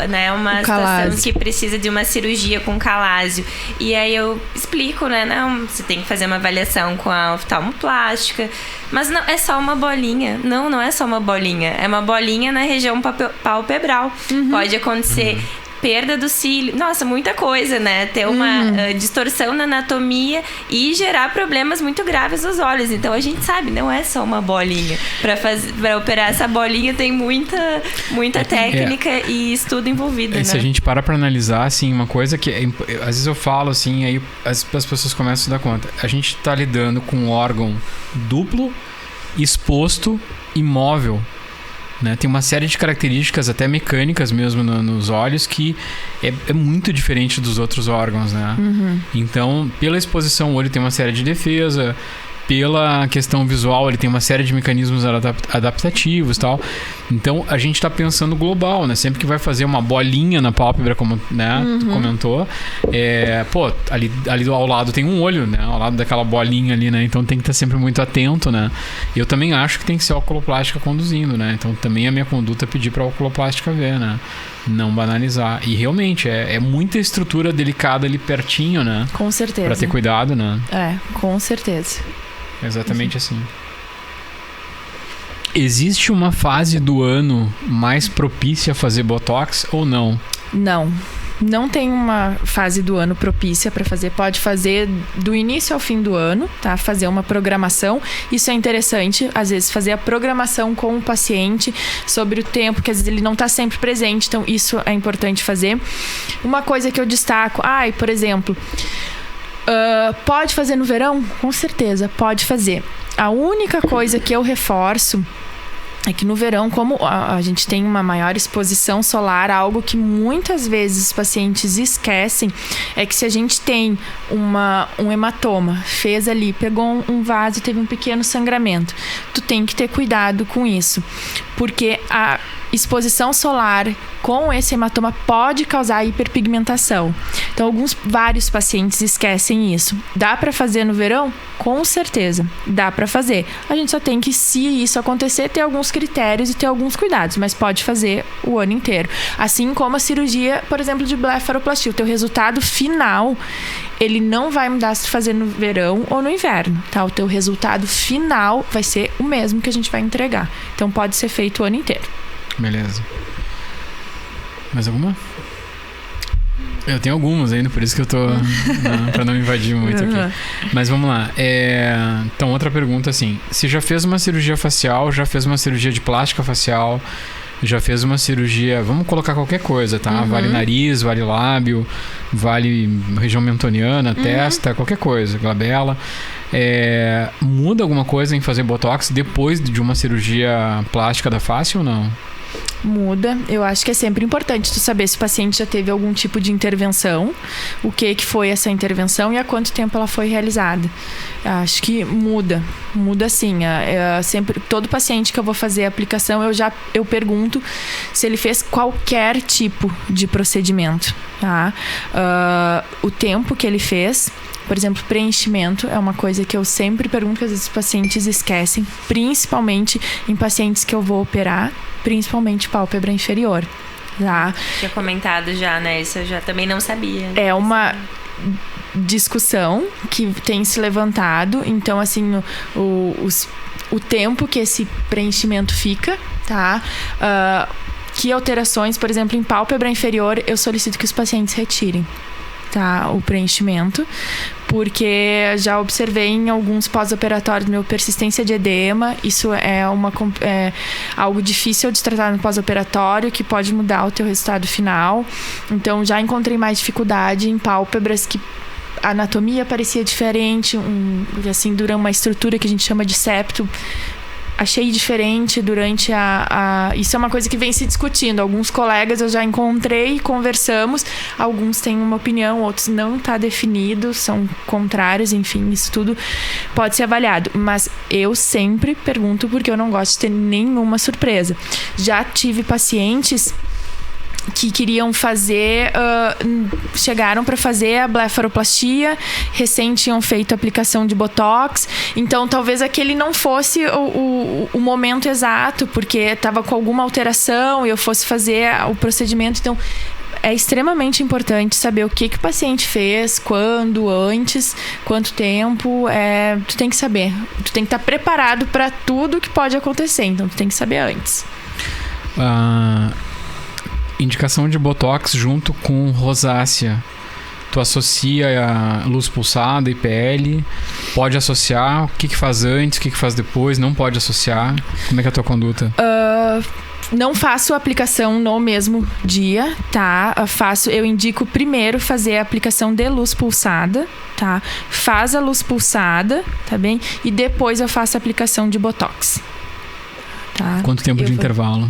né, uma situação que precisa de uma cirurgia com calásio. E aí eu explico, né? Não, você tem que fazer uma avaliação com a oftalmologista plástica, mas não é só uma bolinha. Não é só uma bolinha, é uma bolinha na região palpebral. Pode acontecer perda do cílio, nossa, muita coisa, né? Ter uma distorção na anatomia e gerar problemas muito graves nos olhos. Então a gente sabe, não é só uma bolinha. Para operar essa bolinha tem muita técnica e estudo envolvido, né? Se a gente para analisar, assim, uma coisa que às vezes eu falo assim, aí as pessoas começam a se dar conta. A gente tá lidando com um órgão duplo, exposto, imóvel. né? Tem uma série de características, até mecânicas mesmo, nos olhos, que é muito diferente dos outros órgãos, né? Então, pela exposição, o olho tem uma série de defesa. Pela questão visual, ele tem uma série de mecanismos adaptativos e tal. Então, a gente tá pensando global, né? Sempre que vai fazer uma bolinha na pálpebra, como, né, tu comentou, ali ao lado tem um olho, né? Ao lado daquela bolinha ali, né? Então, tem que estar sempre muito atento, né? Eu também acho que tem que ser a oculoplástica conduzindo, né? Então, também a minha conduta é pedir pra oculoplástica ver, né? Não banalizar. E, realmente, é muita estrutura delicada ali pertinho, né? Com certeza. Pra ter cuidado, né? Com certeza. Exatamente assim. Existe uma fase do ano mais propícia a fazer Botox ou não? Não tem uma fase do ano propícia para fazer. Pode fazer do início ao fim do ano, tá? Fazer uma programação. Isso é interessante, às vezes, fazer a programação com o paciente sobre o tempo, que às vezes ele não está sempre presente. Então, isso é importante fazer. Uma coisa que eu destaco, por exemplo... pode fazer no verão? Com certeza, pode fazer. A única coisa que eu reforço é que no verão, como a gente tem uma maior exposição solar, algo que muitas vezes os pacientes esquecem é que se a gente tem um hematoma, fez ali, pegou um vaso e teve um pequeno sangramento, tu tem que ter cuidado com isso, porque a exposição solar com esse hematoma pode causar hiperpigmentação. Então, vários pacientes esquecem isso. Dá para fazer no verão? Com certeza, dá para fazer. A gente só tem que, se isso acontecer, ter alguns critérios e ter alguns cuidados, mas pode fazer o ano inteiro. Assim como a cirurgia, por exemplo, de blefaroplastia. O teu resultado final, ele não vai mudar se tu fazer no verão ou no inverno, tá? O teu resultado final vai ser o mesmo que a gente vai entregar. Então, pode ser feito o ano inteiro. Beleza. Mais alguma? Eu tenho algumas ainda, por isso que eu tô... pra não invadir muito aqui. Mas vamos lá. Então, outra pergunta assim. Você já fez uma cirurgia facial, já fez uma cirurgia de plástica facial, já fez uma cirurgia... Vamos colocar qualquer coisa, tá? Vale nariz, vale lábio, vale região mentoniana, testa, qualquer coisa, glabela. Muda alguma coisa em fazer Botox depois de uma cirurgia plástica da face ou não? Muda. Eu acho que é sempre importante tu saber se o paciente já teve algum tipo de intervenção, o que foi essa intervenção e há quanto tempo ela foi realizada. Acho que muda sim. Sempre, todo paciente que eu vou fazer a aplicação, eu pergunto se ele fez qualquer tipo de procedimento, tá? O tempo que ele fez. Por exemplo, preenchimento é uma coisa que eu sempre pergunto, que às vezes os pacientes esquecem, principalmente em pacientes que eu vou operar, principalmente pálpebra inferior, tá? Tinha comentado já, né? Isso eu já também não sabia. É uma discussão que tem se levantado, então assim, o tempo que esse preenchimento fica, tá? Que alterações, por exemplo, em pálpebra inferior, eu solicito que os pacientes retirem, tá, o preenchimento, porque já observei em alguns pós-operatórios meu persistência de edema. Isso é algo difícil de tratar no pós-operatório, que pode mudar o teu resultado final. Então já encontrei mais dificuldade em pálpebras que a anatomia parecia diferente, assim, durante uma estrutura que a gente chama de septo. Achei diferente durante Isso é uma coisa que vem se discutindo. Alguns colegas eu já encontrei, conversamos. Alguns têm uma opinião, outros não está definido, são contrários. Enfim, isso tudo pode ser avaliado. Mas eu sempre pergunto, porque eu não gosto de ter nenhuma surpresa. Já tive pacientes que queriam fazer, chegaram para fazer a blefaroplastia, recém tinham feito a aplicação de Botox, então talvez aquele não fosse o momento exato, porque estava com alguma alteração e eu fosse fazer o procedimento. Então é extremamente importante saber o que o paciente fez, quando, antes, quanto tempo. Tu tem que saber, tu tem que estar preparado para tudo que pode acontecer, então tu tem que saber antes. Indicação de Botox junto com rosácea. Tu associa a luz pulsada, IPL? Pode associar? O que faz antes? O que faz depois? Não pode associar? Como é que é a tua conduta? Não faço a aplicação no mesmo dia, tá? Eu indico primeiro fazer a aplicação de luz pulsada, tá? Faz a luz pulsada, tá bem? E depois eu faço a aplicação de Botox. tá? Quanto tempo de intervalo?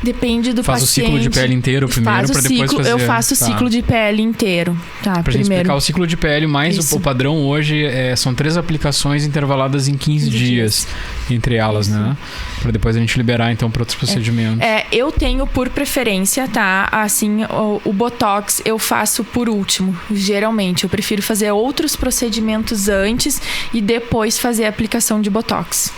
Depende do Faz paciente. Faz o ciclo de pele inteiro primeiro para depois fazer... Eu faço o ciclo de pele inteiro, tá? Pra gente explicar, o ciclo de pele mais o padrão hoje são 3 aplicações intervaladas em 15 dias entre elas, né? Pra depois a gente liberar, então, para outros procedimentos. Eu tenho por preferência, tá? Assim, o Botox eu faço por último, geralmente. Eu prefiro fazer outros procedimentos antes e depois fazer a aplicação de Botox.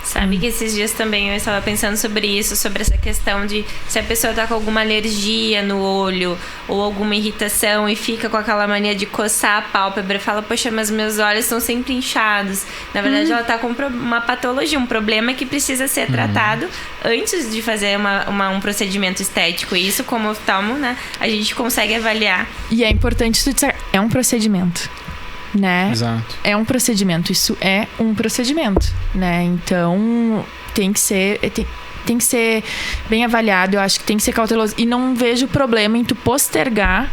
Sabe que esses dias também eu estava pensando sobre isso, sobre essa questão de se a pessoa tá com alguma alergia no olho ou alguma irritação e fica com aquela mania de coçar a pálpebra e fala, poxa, mas meus olhos estão sempre inchados. Na verdade, ela tá com uma patologia, um problema que precisa ser tratado antes de fazer um procedimento estético. E isso, como oftalmo, né, a gente consegue avaliar. E é importante tu dizer, é um procedimento. Né? Exato. É um procedimento, isso é um procedimento, né? Então tem que ser bem avaliado, eu acho que tem que ser cauteloso e não vejo problema em tu postergar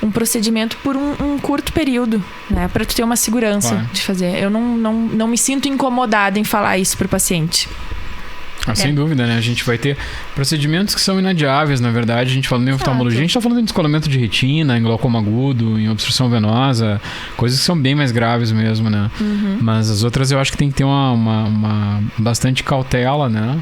um procedimento por um curto período, né? Para tu ter uma segurança de fazer. Eu não me sinto incomodada em falar isso pro paciente. Sem dúvida, né? A gente vai ter procedimentos que são inadiáveis, na verdade. A gente falando em oftalmologia, a gente está falando em descolamento de retina, em glaucoma agudo, em obstrução venosa, coisas que são bem mais graves mesmo, né? Mas as outras eu acho que tem que ter uma bastante cautela, né?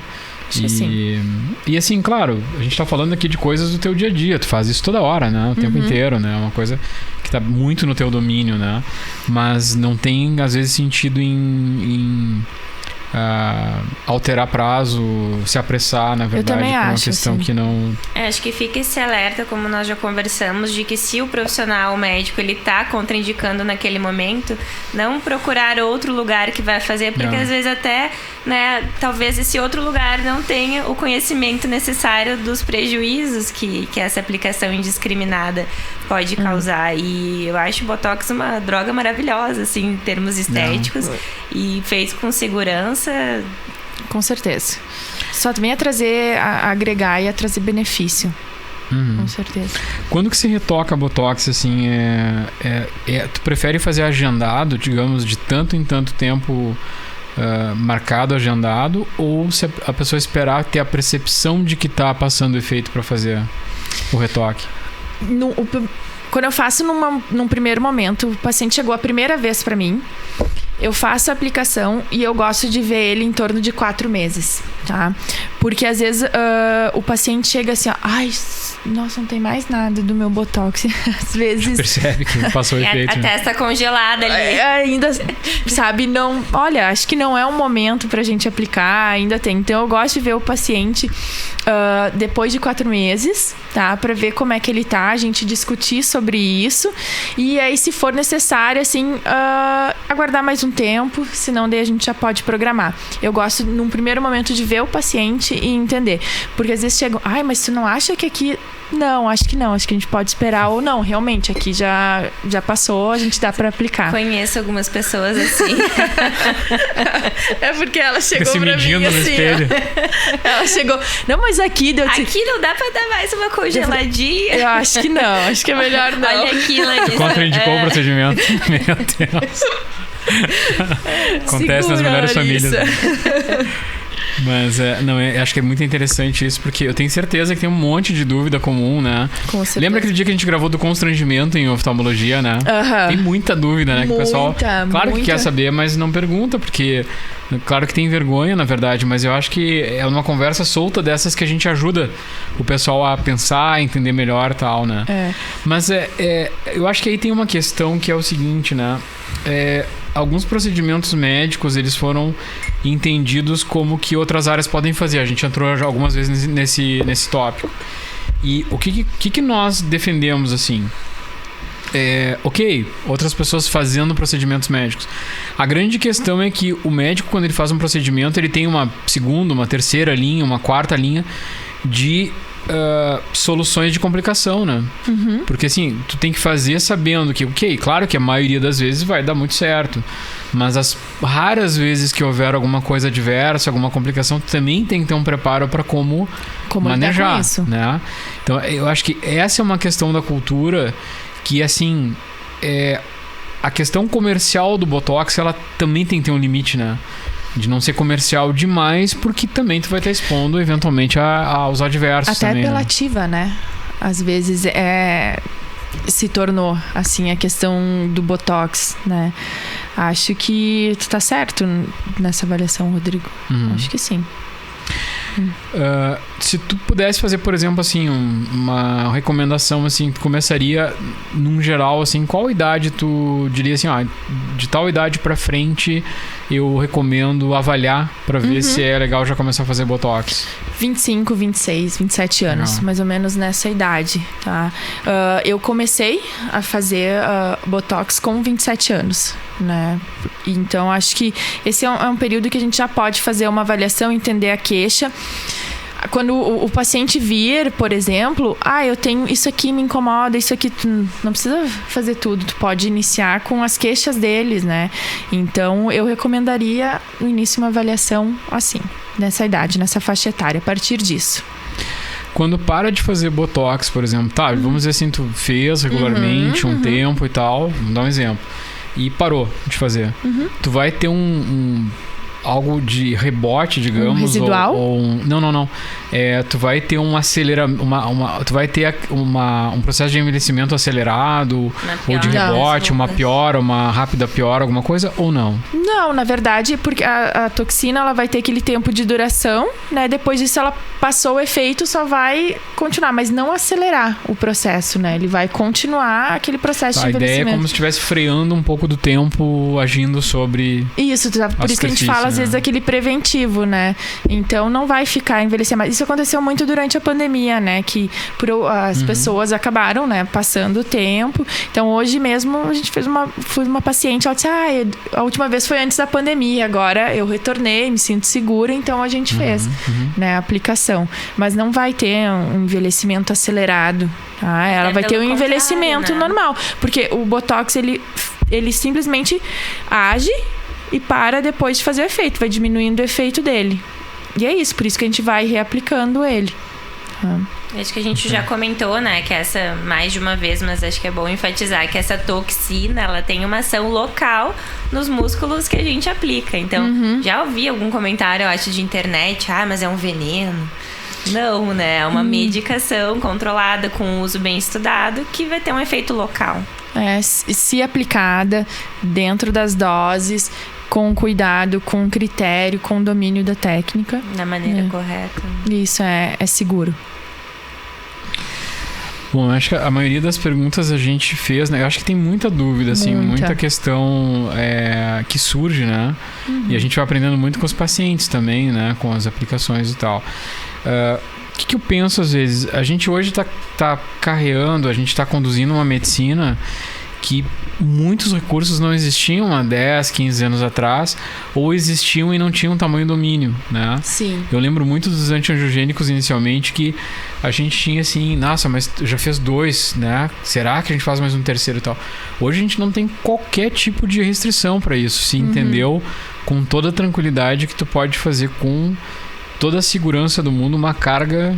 E assim, claro, a gente tá falando aqui de coisas do teu dia a dia. Tu faz isso toda hora, né? O tempo inteiro, né? É uma coisa que tá muito no teu domínio, né? Mas não tem, às vezes, sentido em alterar prazo, se apressar, na verdade, eu também por uma acho, questão que não... Acho que fica esse alerta, como nós já conversamos, de que se o profissional, o médico, ele tá contraindicando naquele momento, não procurar outro lugar que vai fazer, porque às vezes até, né, talvez esse outro lugar não tenha o conhecimento necessário dos prejuízos que essa aplicação indiscriminada pode causar. E eu acho o Botox uma droga maravilhosa, assim, em termos estéticos, e feito com segurança. Com certeza. Só também a agregar e a trazer benefício. Com certeza. Quando que se retoca Botox, assim, tu prefere fazer agendado, digamos, de tanto em tanto tempo marcado, agendado, ou se a pessoa esperar ter a percepção de que tá passando efeito para fazer o retoque? Quando eu faço num primeiro momento, o paciente chegou a primeira vez para mim, eu faço a aplicação e eu gosto de ver ele em torno de 4 meses, tá? Porque às vezes o paciente chega assim, ó, ai, nossa, não tem mais nada do meu Botox. Às vezes... Percebe que passou o efeito. A testa congelada ali. Ainda, sabe, não... Olha, acho que não é um momento pra gente aplicar, ainda tem. Então eu gosto de ver o paciente depois de 4 meses, tá? Pra ver como é que ele tá, a gente discutir sobre isso. E aí, se for necessário, assim, aguardar mais um tempo, senão daí a gente já pode programar. Eu gosto, num primeiro momento, de ver o paciente e entender. Porque às vezes chegam, ai, mas tu não acha que aqui... Não, acho que não. Acho que a gente pode esperar ou não. Realmente, aqui já passou, a gente dá pra aplicar. Conheço algumas pessoas assim. É porque ela chegou pra mim no assim, espelho. Ela chegou... Não, mas aqui deu... Aqui não dá pra dar mais uma congeladinha. Eu acho que não. Acho que é melhor não. Olha aqui, Larissa. Contraindicou o procedimento. Meu Deus. Acontece nas melhores famílias. Mas acho que é muito interessante isso, porque eu tenho certeza que tem um monte de dúvida comum, né? Com certeza. Lembra aquele dia que a gente gravou do constrangimento em oftalmologia, né? Tem muita dúvida, né? Que o pessoal, claro que quer saber, mas não pergunta, porque claro que tem vergonha, na verdade, mas eu acho que é uma conversa solta dessas que a gente ajuda o pessoal a pensar, a entender melhor e tal, né? Mas eu acho que aí tem uma questão que é o seguinte, né? Alguns procedimentos médicos, eles foram entendidos como que outras áreas podem fazer. A gente entrou já algumas vezes nesse tópico. E o que nós defendemos, assim? Ok, outras pessoas fazendo procedimentos médicos. A grande questão é que o médico, quando ele faz um procedimento, ele tem uma segunda, uma terceira linha, uma quarta linha de soluções de complicação, né? Porque assim, tu tem que fazer sabendo que, ok, claro que a maioria das vezes vai dar muito certo, mas as raras vezes que houver alguma coisa adversa, alguma complicação, tu também tem que ter um preparo para como manejar, com isso, né? Então, eu acho que essa é uma questão da cultura que, assim, a questão comercial do Botox, ela também tem que ter um limite, né? de não ser comercial demais, porque também tu vai estar expondo eventualmente aos adversos. Até também, apelativa, né? Às vezes se tornou assim a questão do Botox, né? Acho que tu tá certo nessa avaliação, Rodrigo. Acho que sim. Se tu pudesse fazer, por exemplo, assim, uma recomendação, assim, tu começaria num geral, assim, qual idade tu diria assim, de tal idade pra frente eu recomendo avaliar pra ver se é legal já começar a fazer Botox? 25, 26, 27 anos, Legal. mais ou menos nessa idade, tá? Eu comecei a fazer Botox com 27 anos, né? Então, acho que esse é um período que a gente já pode fazer uma avaliação, entender a queixa. Quando o paciente vir, por exemplo, eu tenho isso aqui, me incomoda, isso aqui, tu não precisa fazer tudo, tu pode iniciar com as queixas deles, né? Então, eu recomendaria no início uma avaliação assim, nessa idade, nessa faixa etária, a partir disso. Quando para de fazer Botox, por exemplo, vamos dizer assim, tu fez regularmente um tempo e tal, vamos dar um exemplo, e parou de fazer. Tu vai ter algo de rebote, digamos. Residual? Não. Tu vai ter tu vai ter um processo de envelhecimento acelerado, ou de rebote, uma piora, uma rápida piora, alguma coisa, ou não? Não, na verdade, porque a toxina ela vai ter aquele tempo de duração, né? Depois disso ela passou o efeito, só vai continuar, mas não acelerar o processo, né? Ele vai continuar aquele processo de envelhecimento. A ideia é como se estivesse freando um pouco do tempo, agindo sobre... Isso, por isso que a gente fala, às vezes, aquele preventivo, né? Então, não vai ficar envelhecer mais. Isso aconteceu muito durante a pandemia, né? Que as pessoas acabaram, né? Passando o tempo. Então, hoje mesmo, a gente fez uma paciente, ela disse, a última vez foi antes da pandemia, agora eu retornei, me sinto segura, então a gente fez, né? A aplicação. Mas não vai ter um envelhecimento acelerado, tá? Ela vai ter um envelhecimento normal. Porque o Botox, ele simplesmente age e para depois de fazer o efeito, vai diminuindo o efeito dele. E é isso, por isso que a gente vai reaplicando ele. Acho que a gente já comentou, né, que essa, mais de uma vez, mas acho que é bom enfatizar que essa toxina, ela tem uma ação local nos músculos que a gente aplica. Então, já ouvi algum comentário, eu acho, de internet, mas é um veneno. Não, né, é uma medicação controlada, com uso bem estudado, que vai ter um efeito local. Se aplicada dentro das doses, com cuidado, com critério, com domínio da técnica. Da maneira correta. Isso é seguro. Bom, acho que a maioria das perguntas a gente fez, né? Eu acho que tem muita dúvida, assim, muita questão que surge, né? E a gente vai aprendendo muito com os pacientes também, né? Com as aplicações e tal. O que eu penso às vezes? A gente hoje tá carreando, a gente tá conduzindo uma medicina que muitos recursos não existiam há 10, 15 anos atrás, ou existiam e não tinham tamanho domínio, né? Sim. Eu lembro muito dos antiangiogênicos inicialmente, que a gente tinha assim, nossa, mas já fez 2, né? Será que a gente faz mais um terceiro e tal? Hoje a gente não tem qualquer tipo de restrição para isso, se entendeu? Com toda a tranquilidade que tu pode fazer com toda a segurança do mundo, uma carga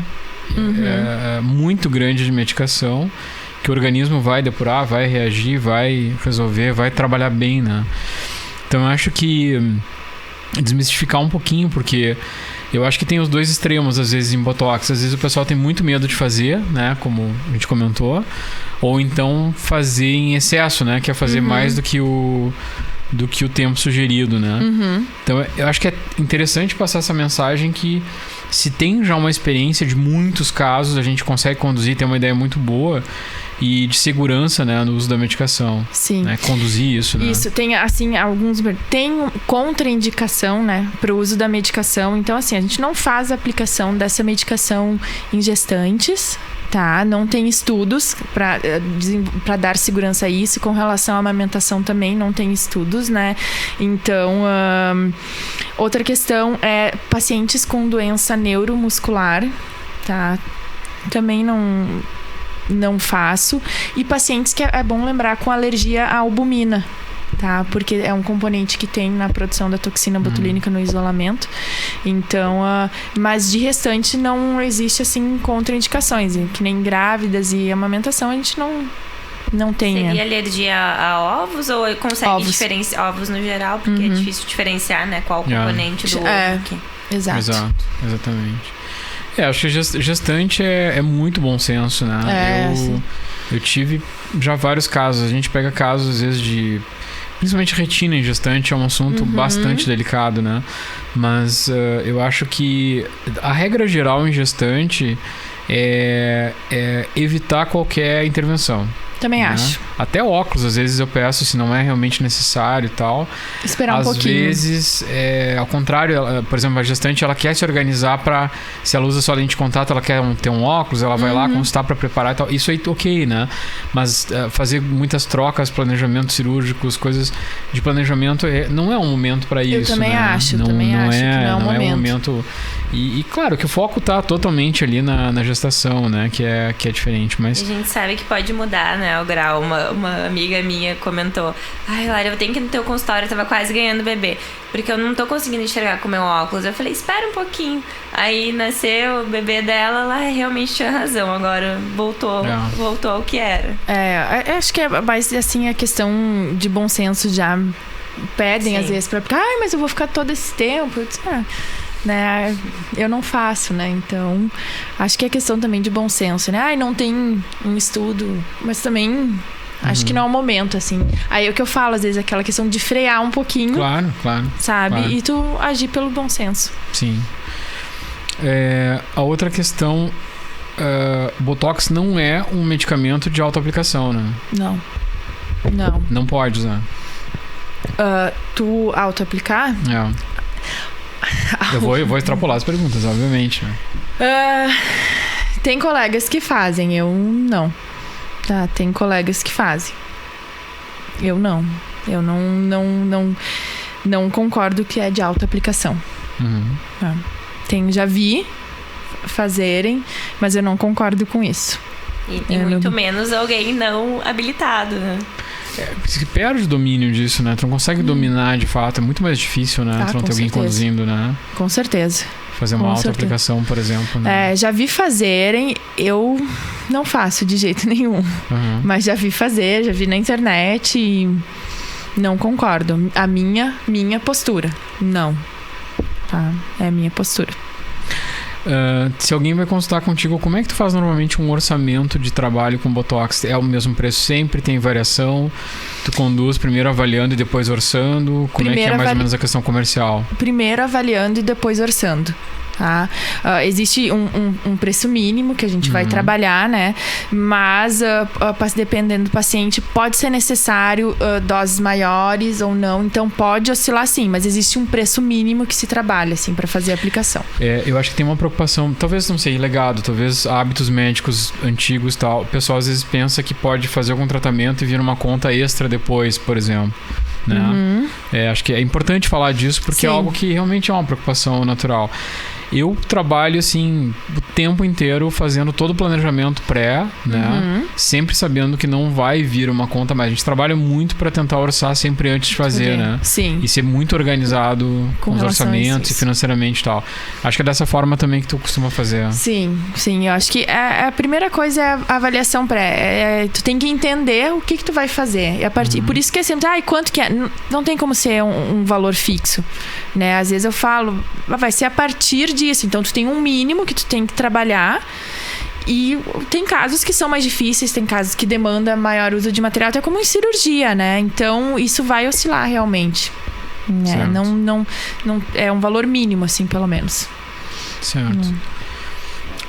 muito grande de medicação, que o organismo vai depurar, vai reagir, vai resolver, vai trabalhar bem, né? Então eu acho que desmistificar um pouquinho, porque eu acho que tem os dois extremos, às vezes, em Botox. Às vezes o pessoal tem muito medo de fazer, né? Como a gente comentou. Ou então fazer em excesso, né? Que é fazer mais do que o tempo sugerido, né? Então eu acho que é interessante passar essa mensagem que, se tem já uma experiência de muitos casos, a gente consegue conduzir, ter uma ideia muito boa e de segurança, né, no uso da medicação. Sim. Né, conduzir isso, né? Isso, tem assim, tem contraindicação, né, para o uso da medicação. Então, assim, a gente não faz a aplicação dessa medicação em gestantes, tá? Não tem estudos para dar segurança a isso. Com relação à amamentação também não tem estudos, né? Então, outra questão é pacientes com doença neuromuscular, tá? Também não faço. E pacientes que é bom lembrar com alergia à albumina, tá? Porque é um componente que tem na produção da toxina botulínica no isolamento. Então, mas de restante não existe, assim, contraindicações. Que nem grávidas e amamentação a gente não tenha. Seria alergia a ovos ou consegue diferenciar ovos no geral? Porque é difícil diferenciar, né? Qual componente do ovo aqui. Exato, exatamente. Acho que gestante é muito bom senso, né? Eu tive já vários casos. A gente pega casos, às vezes, de... Principalmente retina em gestante é um assunto bastante delicado, né? Mas eu acho que a regra geral em gestante é evitar qualquer intervenção. Também acho. Até óculos, às vezes eu peço, se não é realmente necessário e tal. Esperar um pouquinho. Às vezes, ao contrário, por exemplo, a gestante, ela quer se organizar para... Se ela usa só lente de contato, ela quer ter um óculos, ela vai lá consultar para preparar e tal. Isso aí, ok, né? Mas fazer muitas trocas, planejamentos cirúrgicos, coisas de planejamento, não é um momento para isso, Eu também né? acho, que não é um momento. E claro que o foco tá totalmente ali na gestação, né? Que é diferente, mas... A gente sabe que pode mudar, né, o grau. Uma amiga minha comentou: ai, Lara, eu tenho que ir no teu consultório, eu tava quase ganhando bebê, porque eu não tô conseguindo enxergar com o meu óculos. Eu falei, espera um pouquinho. Aí nasceu o bebê dela, ela realmente tinha razão. Agora voltou ao que era. Acho que é mais assim a questão de bom senso. Já pedem às vezes pra... mas eu vou ficar todo esse tempo. Eu disse, né, eu não faço, né? Então, acho que é questão também de bom senso, né? Não tem um estudo, mas também acho que não é o momento, assim. Aí é o que eu falo, às vezes, aquela questão de frear um pouquinho. Claro. Sabe? Claro. E tu agir pelo bom senso. Sim. A outra questão, Botox não é um medicamento de autoaplicação, né? Não. Não pode usar. Tu autoaplicar? Eu vou extrapolar as perguntas, obviamente. Tem colegas que fazem, eu não. Tá, tem colegas que fazem. Eu não. Eu não concordo que é de autoaplicação. Já vi fazerem, mas eu não concordo com isso. E muito menos alguém não habilitado, né? Se perde o domínio disso, né? Tu não consegue dominar de fato. É muito mais difícil, né? Tu não ter alguém conduzindo, né? Com certeza. Fazer uma autoaplicação, por exemplo, né? Já vi fazerem. Eu não faço de jeito nenhum. Mas já vi fazer, já vi na internet e não concordo. A minha postura. Não. Tá? É a minha postura. Se alguém vai consultar contigo, como é que tu faz normalmente um orçamento de trabalho com Botox? É o mesmo preço sempre? Tem variação? Tu conduz primeiro avaliando e depois orçando? Como é que é mais ou menos a questão comercial? Primeiro avaliando e depois orçando. Tá? Existe um preço mínimo que a gente vai trabalhar, né? Mas dependendo do paciente, pode ser necessário doses maiores ou não. Então pode oscilar sim, mas existe um preço mínimo que se trabalha assim para fazer a aplicação. Eu acho que tem uma preocupação, talvez não sei, legado, talvez hábitos médicos antigos, tal. O pessoal às vezes pensa que pode fazer algum tratamento e vir uma conta extra depois, por exemplo, né? Acho que é importante falar disso porque é algo que realmente é uma preocupação natural. Eu trabalho, assim, o tempo inteiro fazendo todo o planejamento pré, né? Sempre sabendo que não vai vir uma conta mais. A gente trabalha muito para tentar orçar sempre antes de fazer, né? Sim. E ser muito organizado com os orçamentos e financeiramente e tal. Acho que é dessa forma também que tu costuma fazer. Sim. Eu acho que a primeira coisa é a avaliação pré. Tu tem que entender o que tu vai fazer. E por isso que é sempre, quanto que é? Não tem como ser um valor fixo, né? Às vezes eu falo, vai ser a partir disso. Então, tu tem um mínimo que tu tem que trabalhar. E tem casos que são mais difíceis, tem casos que demandam maior uso de material, até como em cirurgia, né? Então, isso vai oscilar realmente. Não é um valor mínimo, assim, pelo menos. Certo.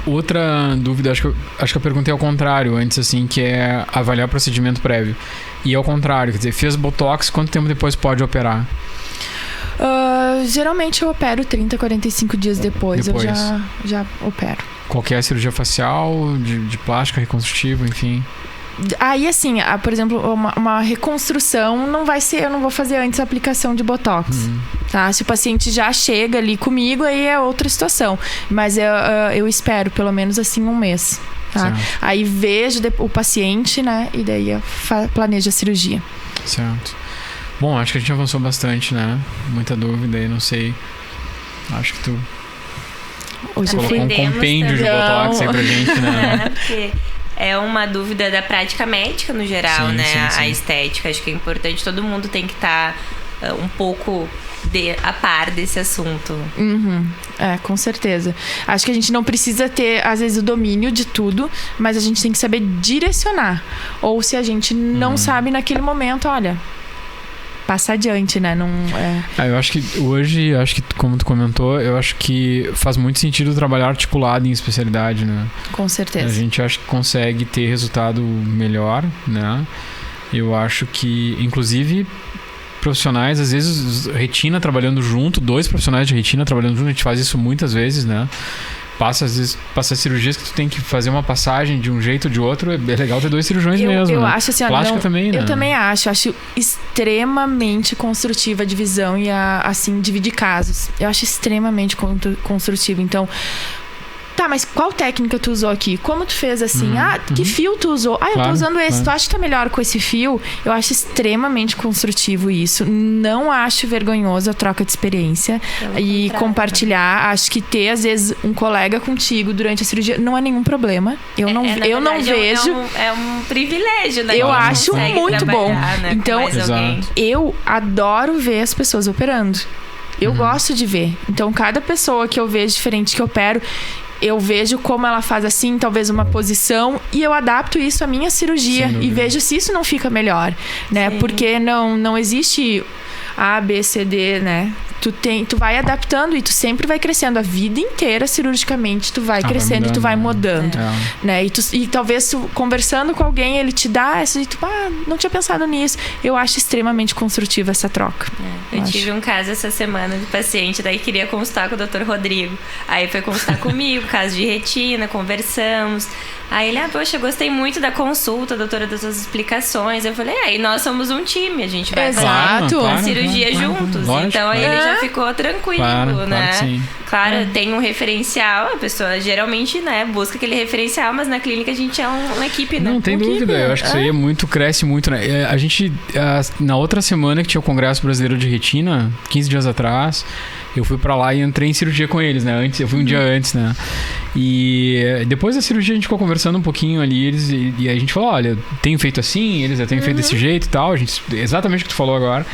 Outra dúvida, acho que eu perguntei ao contrário antes, assim, que é avaliar o procedimento prévio. E ao contrário, quer dizer, fez Botox, quanto tempo depois pode operar? Geralmente eu opero 30, 45 dias depois. Eu já opero. Qualquer cirurgia facial, de plástica, reconstrutiva, enfim? Aí, assim, por exemplo, uma reconstrução não vai ser... Eu não vou fazer antes a aplicação de Botox. Tá? Se o paciente já chega ali comigo, aí é outra situação. Mas eu espero pelo menos assim um mês. Tá? Aí vejo o paciente, né? E daí eu planejo a cirurgia. Certo. Bom, acho que a gente avançou bastante, né? Muita dúvida aí, não sei. Acho que tu hoje colocou um compêndio de Botox aí pra gente, né? Porque é uma dúvida da prática médica no geral, Sim, né? sim. A estética, acho que é importante, todo mundo tem que estar um pouco a par desse assunto. Com certeza. Acho que a gente não precisa ter, às vezes, o domínio de tudo, mas a gente tem que saber direcionar. Ou se a gente não sabe naquele momento, olha, passa adiante, né? Não, Eu acho que hoje, como tu comentou, eu acho que faz muito sentido trabalhar articulado em especialidade, né? Com certeza. A gente acha que consegue ter resultado melhor, né? Eu acho que, inclusive, profissionais, às vezes, retina trabalhando junto, 2 profissionais de retina trabalhando junto, a gente faz isso muitas vezes, né? Às vezes, passa cirurgias que tu tem que fazer uma passagem de um jeito ou de outro, é legal ter 2 cirurgiões mesmo, eu né? acho assim, Plástica também, né? Eu também acho extremamente construtiva a divisão e assim, dividir casos. Eu acho extremamente construtivo. Então, tá, mas qual técnica tu usou aqui? Como tu fez assim? Que fio tu usou? Eu tô usando esse. Tu acha que tá melhor com esse fio? Eu acho extremamente construtivo isso. Não acho vergonhoso a troca de experiência e compartilhar. Acho que ter, às vezes, um colega contigo durante a cirurgia não é nenhum problema. Eu não vejo. É um privilégio, né? Eu acho muito bom. Né, então, eu adoro ver as pessoas operando. Eu gosto de ver. Então, cada pessoa que eu vejo diferente que eu opero, eu vejo como ela faz assim, talvez uma posição, e eu adapto isso à minha cirurgia e vejo se isso não fica melhor, né? Sim. Porque não existe A, B, C, D, né? Tu vai adaptando e tu sempre vai crescendo a vida inteira cirurgicamente, tu vai crescendo e tu vai mudando, né? E talvez tu, conversando com alguém, ele te dá essa e tu, não tinha pensado nisso. Eu acho extremamente construtiva essa troca. Eu tive um caso essa semana de paciente, daí queria consultar com o Dr. Rodrigo. Aí foi consultar comigo, caso de retina, conversamos. Aí ele, poxa, gostei muito da consulta, doutora, das suas explicações. Eu falei, e nós somos um time, a gente vai fazer a cirurgia juntos. Lógico, então aí ele já ficou tranquilo, né? Claro, tem um referencial, a pessoa geralmente, né, busca aquele referencial, mas na clínica a gente é uma equipe, né? Não tem dúvida, eu acho que isso aí cresce muito, né? A gente, na outra semana que tinha o Congresso Brasileiro de Retina, 15 dias atrás, eu fui pra lá e entrei em cirurgia com eles, né? Eu fui um dia antes, né? E depois da cirurgia a gente ficou conversando um pouquinho ali, e a gente falou, olha, tenho feito assim, eles já têm feito desse jeito e tal, exatamente o que tu falou agora.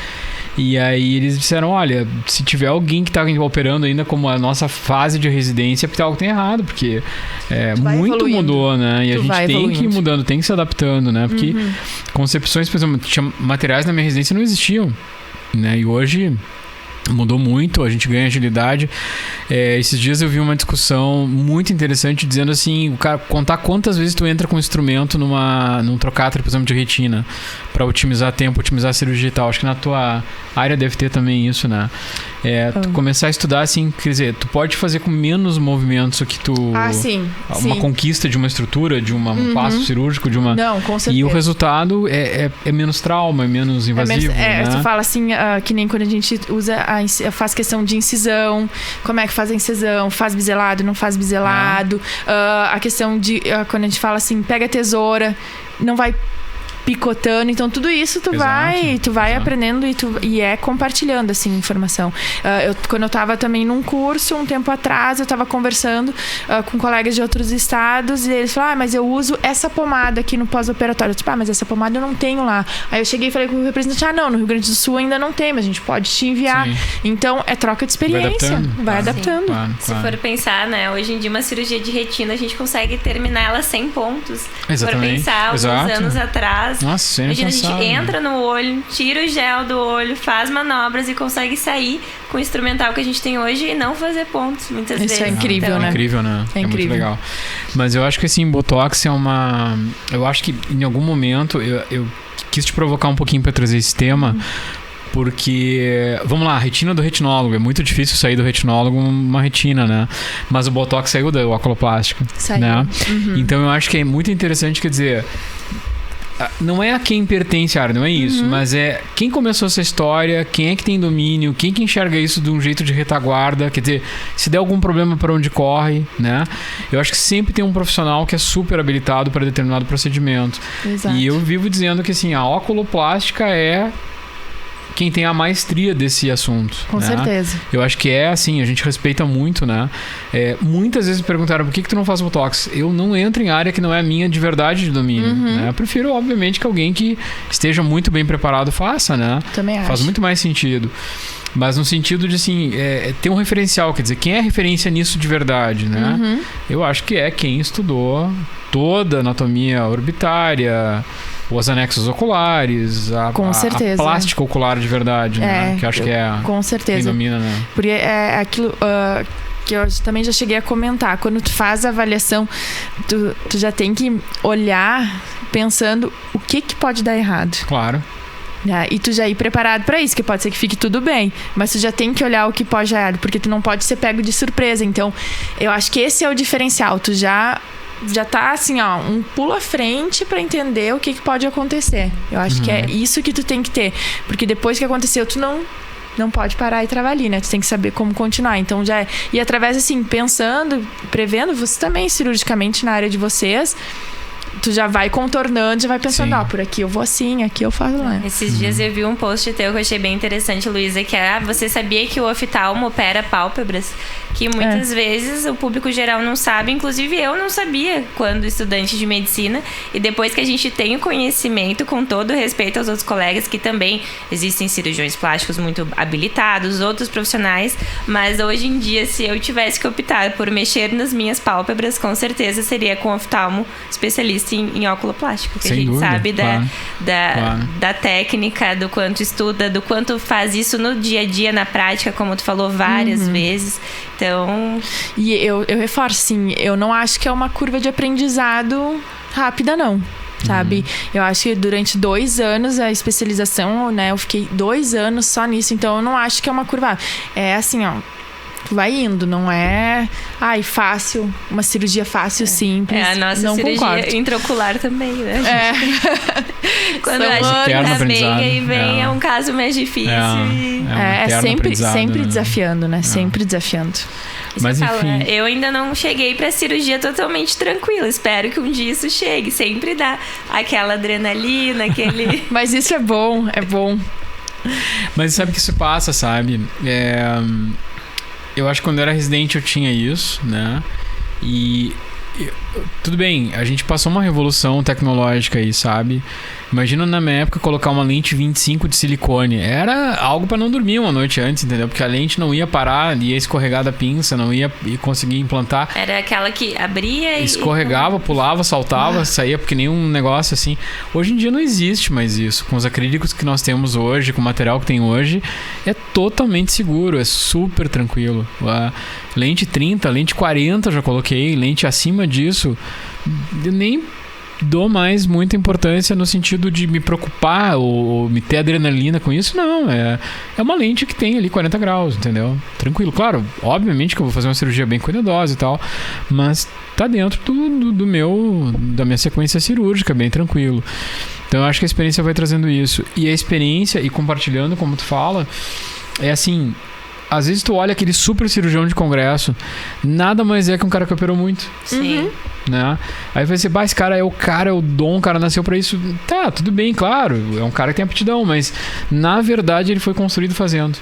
E aí eles disseram, olha, se tiver alguém que tá operando ainda como a nossa fase de residência, é porque algo tem errado, porque muito evoluindo. Mudou, né? E a gente tem que ir mudando, tem que se adaptando, né? Porque concepções, por exemplo, materiais na minha residência não existiam, né? E hoje mudou muito, a gente ganha agilidade. Esses dias eu vi uma discussão muito interessante dizendo assim, o cara contar quantas vezes tu entra com um instrumento num trocáter, por exemplo, de retina, para otimizar tempo, otimizar a cirurgia e tal. Acho que na tua área deve ter também isso, né? Tu começar a estudar assim, quer dizer, tu pode fazer com menos movimentos o que tu... uma conquista de uma estrutura, de um passo cirúrgico, de uma... Não, com certeza. E o resultado é menos trauma, é menos invasivo, né? Tu fala assim, que nem quando a gente faz questão de incisão, como é que faz a incisão, faz biselado, não faz biselado, a questão de, quando a gente fala assim, pega a tesoura, não vai picotando, então tudo isso tu vai aprendendo e compartilhando assim informação. Quando eu tava também num curso um tempo atrás, eu tava conversando com colegas de outros estados e eles falaram, mas eu uso essa pomada aqui no pós-operatório. Eu disse, mas essa pomada eu não tenho lá. Aí eu cheguei e falei com o representante, não, no Rio Grande do Sul ainda não tem, mas a gente pode te enviar. Sim. Então é troca de experiência, vai adaptando. Claro. Se for pensar, né, hoje em dia uma cirurgia de retina a gente consegue terminar ela 100 pontos. Exatamente. Se for pensar, alguns anos atrás, nossa, imagina, a gente entra no olho, tira o gel do olho, faz manobras e consegue sair com o instrumental que a gente tem hoje e não fazer pontos, muitas vezes. Isso é incrível, né? É incrível, né? É incrível. Muito legal. Mas eu acho que assim, Botox é uma... Eu acho que em algum momento eu quis te provocar um pouquinho para trazer esse tema, porque, vamos lá, a retina do retinólogo, é muito difícil sair do retinólogo uma retina, né? Mas o Botox saiu da oculoplástica, né? Então eu acho que é muito interessante, quer dizer... Não é a quem pertence a área, não é isso, mas é quem começou essa história, quem é que tem domínio, quem que enxerga isso de um jeito de retaguarda, quer dizer, se der algum problema, para onde corre, né? Eu acho que sempre tem um profissional que é super habilitado para determinado procedimento. Exato. E eu vivo dizendo que assim, a oculoplástica é quem tem a maestria desse assunto. Com certeza. Eu acho que é assim, a gente respeita muito, né? Muitas vezes me perguntaram por que tu não faz Botox? Eu não entro em área que não é a minha de verdade de domínio. Né? Eu prefiro, obviamente, que alguém que esteja muito bem preparado faça, né? Também acho. Faz muito mais sentido. Mas no sentido de, assim, ter um referencial, quer dizer, quem é referência nisso de verdade, né? Eu acho que é quem estudou toda a anatomia orbitária, os anexos oculares, com certeza. A plástica ocular de verdade, né? Que acho que é com certeza. Quem domina, né? Porque é aquilo que eu também já cheguei a comentar. Quando tu faz a avaliação, tu já tem que olhar pensando o que pode dar errado. Claro. E tu já ir preparado pra isso, que pode ser que fique tudo bem, mas tu já tem que olhar o que pode dar errado, porque tu não pode ser pego de surpresa. Então, eu acho que esse é o diferencial. Tu já tá assim, ó, um pulo à frente pra entender o que pode acontecer. Eu acho que é isso que tu tem que ter, porque depois que aconteceu, tu não pode parar e travar ali, né? Tu tem que saber como continuar. Então, e através, assim, pensando, prevendo, você também, cirurgicamente, na área de vocês, tu já vai contornando, já vai pensando, por aqui eu vou assim, aqui eu faço lá. Esses dias eu vi um post teu que eu achei bem interessante, Luísa, que é, você sabia que o oftalmo opera pálpebras? Que muitas vezes o público geral não sabe, inclusive eu não sabia quando estudante de medicina, e depois que a gente tem o conhecimento, com todo respeito aos outros colegas, que também existem cirurgiões plásticos muito habilitados, outros profissionais, mas hoje em dia, se eu tivesse que optar por mexer nas minhas pálpebras, com certeza seria com oftalmo especialista em óculo plástico, que sem a gente dúvida, sabe claro. da técnica, do quanto estuda, do quanto faz isso no dia a dia, na prática, como tu falou várias vezes. Então... E eu reforço, assim, eu não acho que é uma curva de aprendizado rápida, não. Sabe? Eu acho que durante 2 anos a especialização, né? Eu fiquei 2 anos só nisso, então eu não acho que é uma curva. É assim, ó. Vai indo, não é fácil, uma cirurgia fácil, simples. A nossa não cirurgia concordo. intraocular também, né? Quando a gente tá bem, aí vem é um caso mais difícil. Sempre desafiando, né? Sempre desafiando. Mas enfim. Eu ainda não cheguei pra cirurgia totalmente tranquila. Espero que um dia isso chegue. Sempre dá aquela adrenalina, aquele... Mas isso é bom, é bom. Mas sabe que isso passa, sabe? Eu acho que quando eu era residente eu tinha isso, né? E tudo bem, a gente passou uma revolução tecnológica aí, sabe? Imagina na minha época colocar uma lente 25 de silicone. Era algo pra não dormir uma noite antes, entendeu? Porque a lente não ia parar, ia escorregar da pinça, não ia conseguir implantar. Era aquela que abria e... Escorregava, pulava, saltava, saía porque nem um negócio assim. Hoje em dia não existe mais isso. Com os acrílicos que nós temos hoje, com o material que tem hoje, é totalmente seguro, é super tranquilo. Lente 30, lente 40 já coloquei, lente acima disso, eu nem dou mais muita importância no sentido de me preocupar ou me ter adrenalina com isso, não, é uma lente que tem ali 40 graus, entendeu? Tranquilo, claro, obviamente que eu vou fazer uma cirurgia bem cuidadosa e tal, mas tá dentro da minha sequência cirúrgica, bem tranquilo. Então eu acho que a experiência vai trazendo isso, e a experiência, e compartilhando como tu fala, é assim, às vezes tu olha aquele super cirurgião de congresso, nada mais é que um cara que operou muito. Sim. Né? Aí vai ser, esse cara é o dom, o cara nasceu pra isso. Tá, tudo bem, claro, é um cara que tem aptidão, mas na verdade ele foi construído fazendo.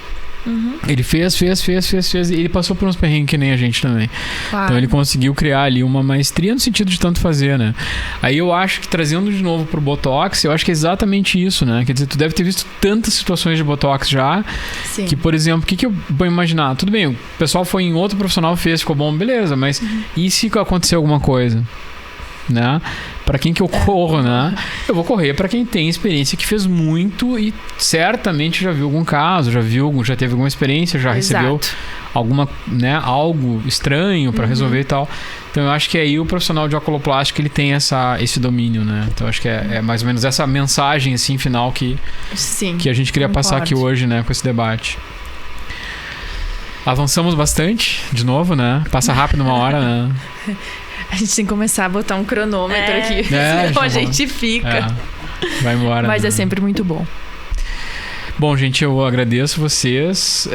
Ele fez, e ele passou por uns perrengues que nem a gente também. Claro. Então ele conseguiu criar ali uma maestria no sentido de tanto fazer, né? Aí eu acho que, trazendo de novo pro Botox, eu acho que é exatamente isso, né? Quer dizer, tu deve ter visto tantas situações de Botox já. Sim. Que, por exemplo, o que eu vou imaginar? Tudo bem, o pessoal foi em outro profissional, fez, ficou bom, beleza, mas e se acontecer alguma coisa? Né? Para quem que eu corro, né? Eu vou correr para quem tem experiência, que fez muito e certamente já viu algum caso, já teve alguma experiência, já recebeu alguma, né, algo estranho para resolver e tal. Então eu acho que aí o profissional de oculoplástica ele tem esse domínio, né? Então eu acho que é mais ou menos essa mensagem assim final que a gente queria passar aqui hoje, né, com esse debate. Avançamos bastante, de novo, né? Passa rápido uma hora, né? A gente tem que começar a botar um cronômetro aqui, senão a gente fica. Vai embora. Mas é sempre muito bom. Bom, gente, eu agradeço vocês.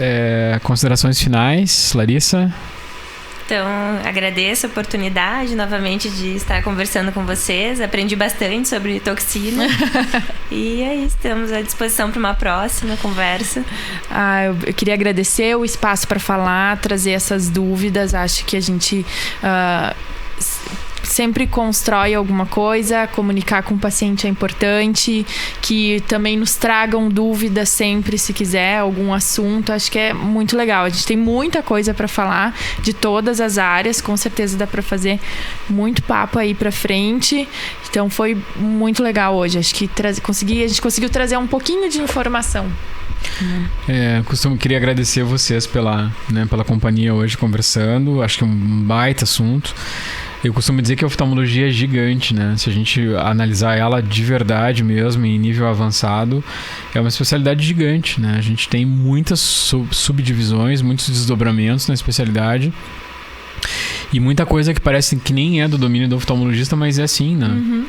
Considerações finais, Larissa? Então, agradeço a oportunidade novamente de estar conversando com vocês. Aprendi bastante sobre toxina. E é isso, estamos à disposição para uma próxima conversa. Eu queria agradecer o espaço para falar, trazer essas dúvidas. Acho que a gente sempre constrói alguma coisa. Comunicar com o paciente é importante, que também nos tragam dúvidas sempre, se quiser, algum assunto. Acho que é muito legal. A gente tem muita coisa para falar de todas as áreas, com certeza dá para fazer muito papo aí para frente. Então foi muito legal hoje. Acho que a gente conseguiu trazer um pouquinho de informação. Queria agradecer vocês pela companhia hoje conversando. Acho que é um baita assunto. Eu costumo dizer que a oftalmologia é gigante, né? Se a gente analisar ela de verdade mesmo, em nível avançado, é uma especialidade gigante, né? A gente tem muitas subdivisões, muitos desdobramentos na especialidade. E muita coisa que parece que nem é do domínio do oftalmologista, mas é assim, né? Uhum.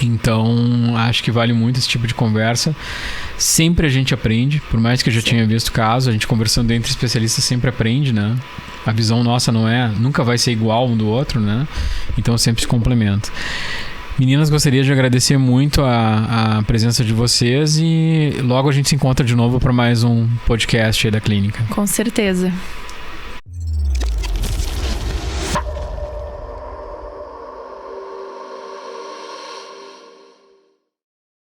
Então, acho que vale muito esse tipo de conversa. Sempre a gente aprende, por mais que eu já tinha visto caso, a gente conversando entre especialistas sempre aprende, né? A visão nossa nunca vai ser igual um do outro, né? Então sempre se complementa. Meninas, gostaria de agradecer muito a presença de vocês e logo a gente se encontra de novo para mais um podcast aí da clínica. Com certeza.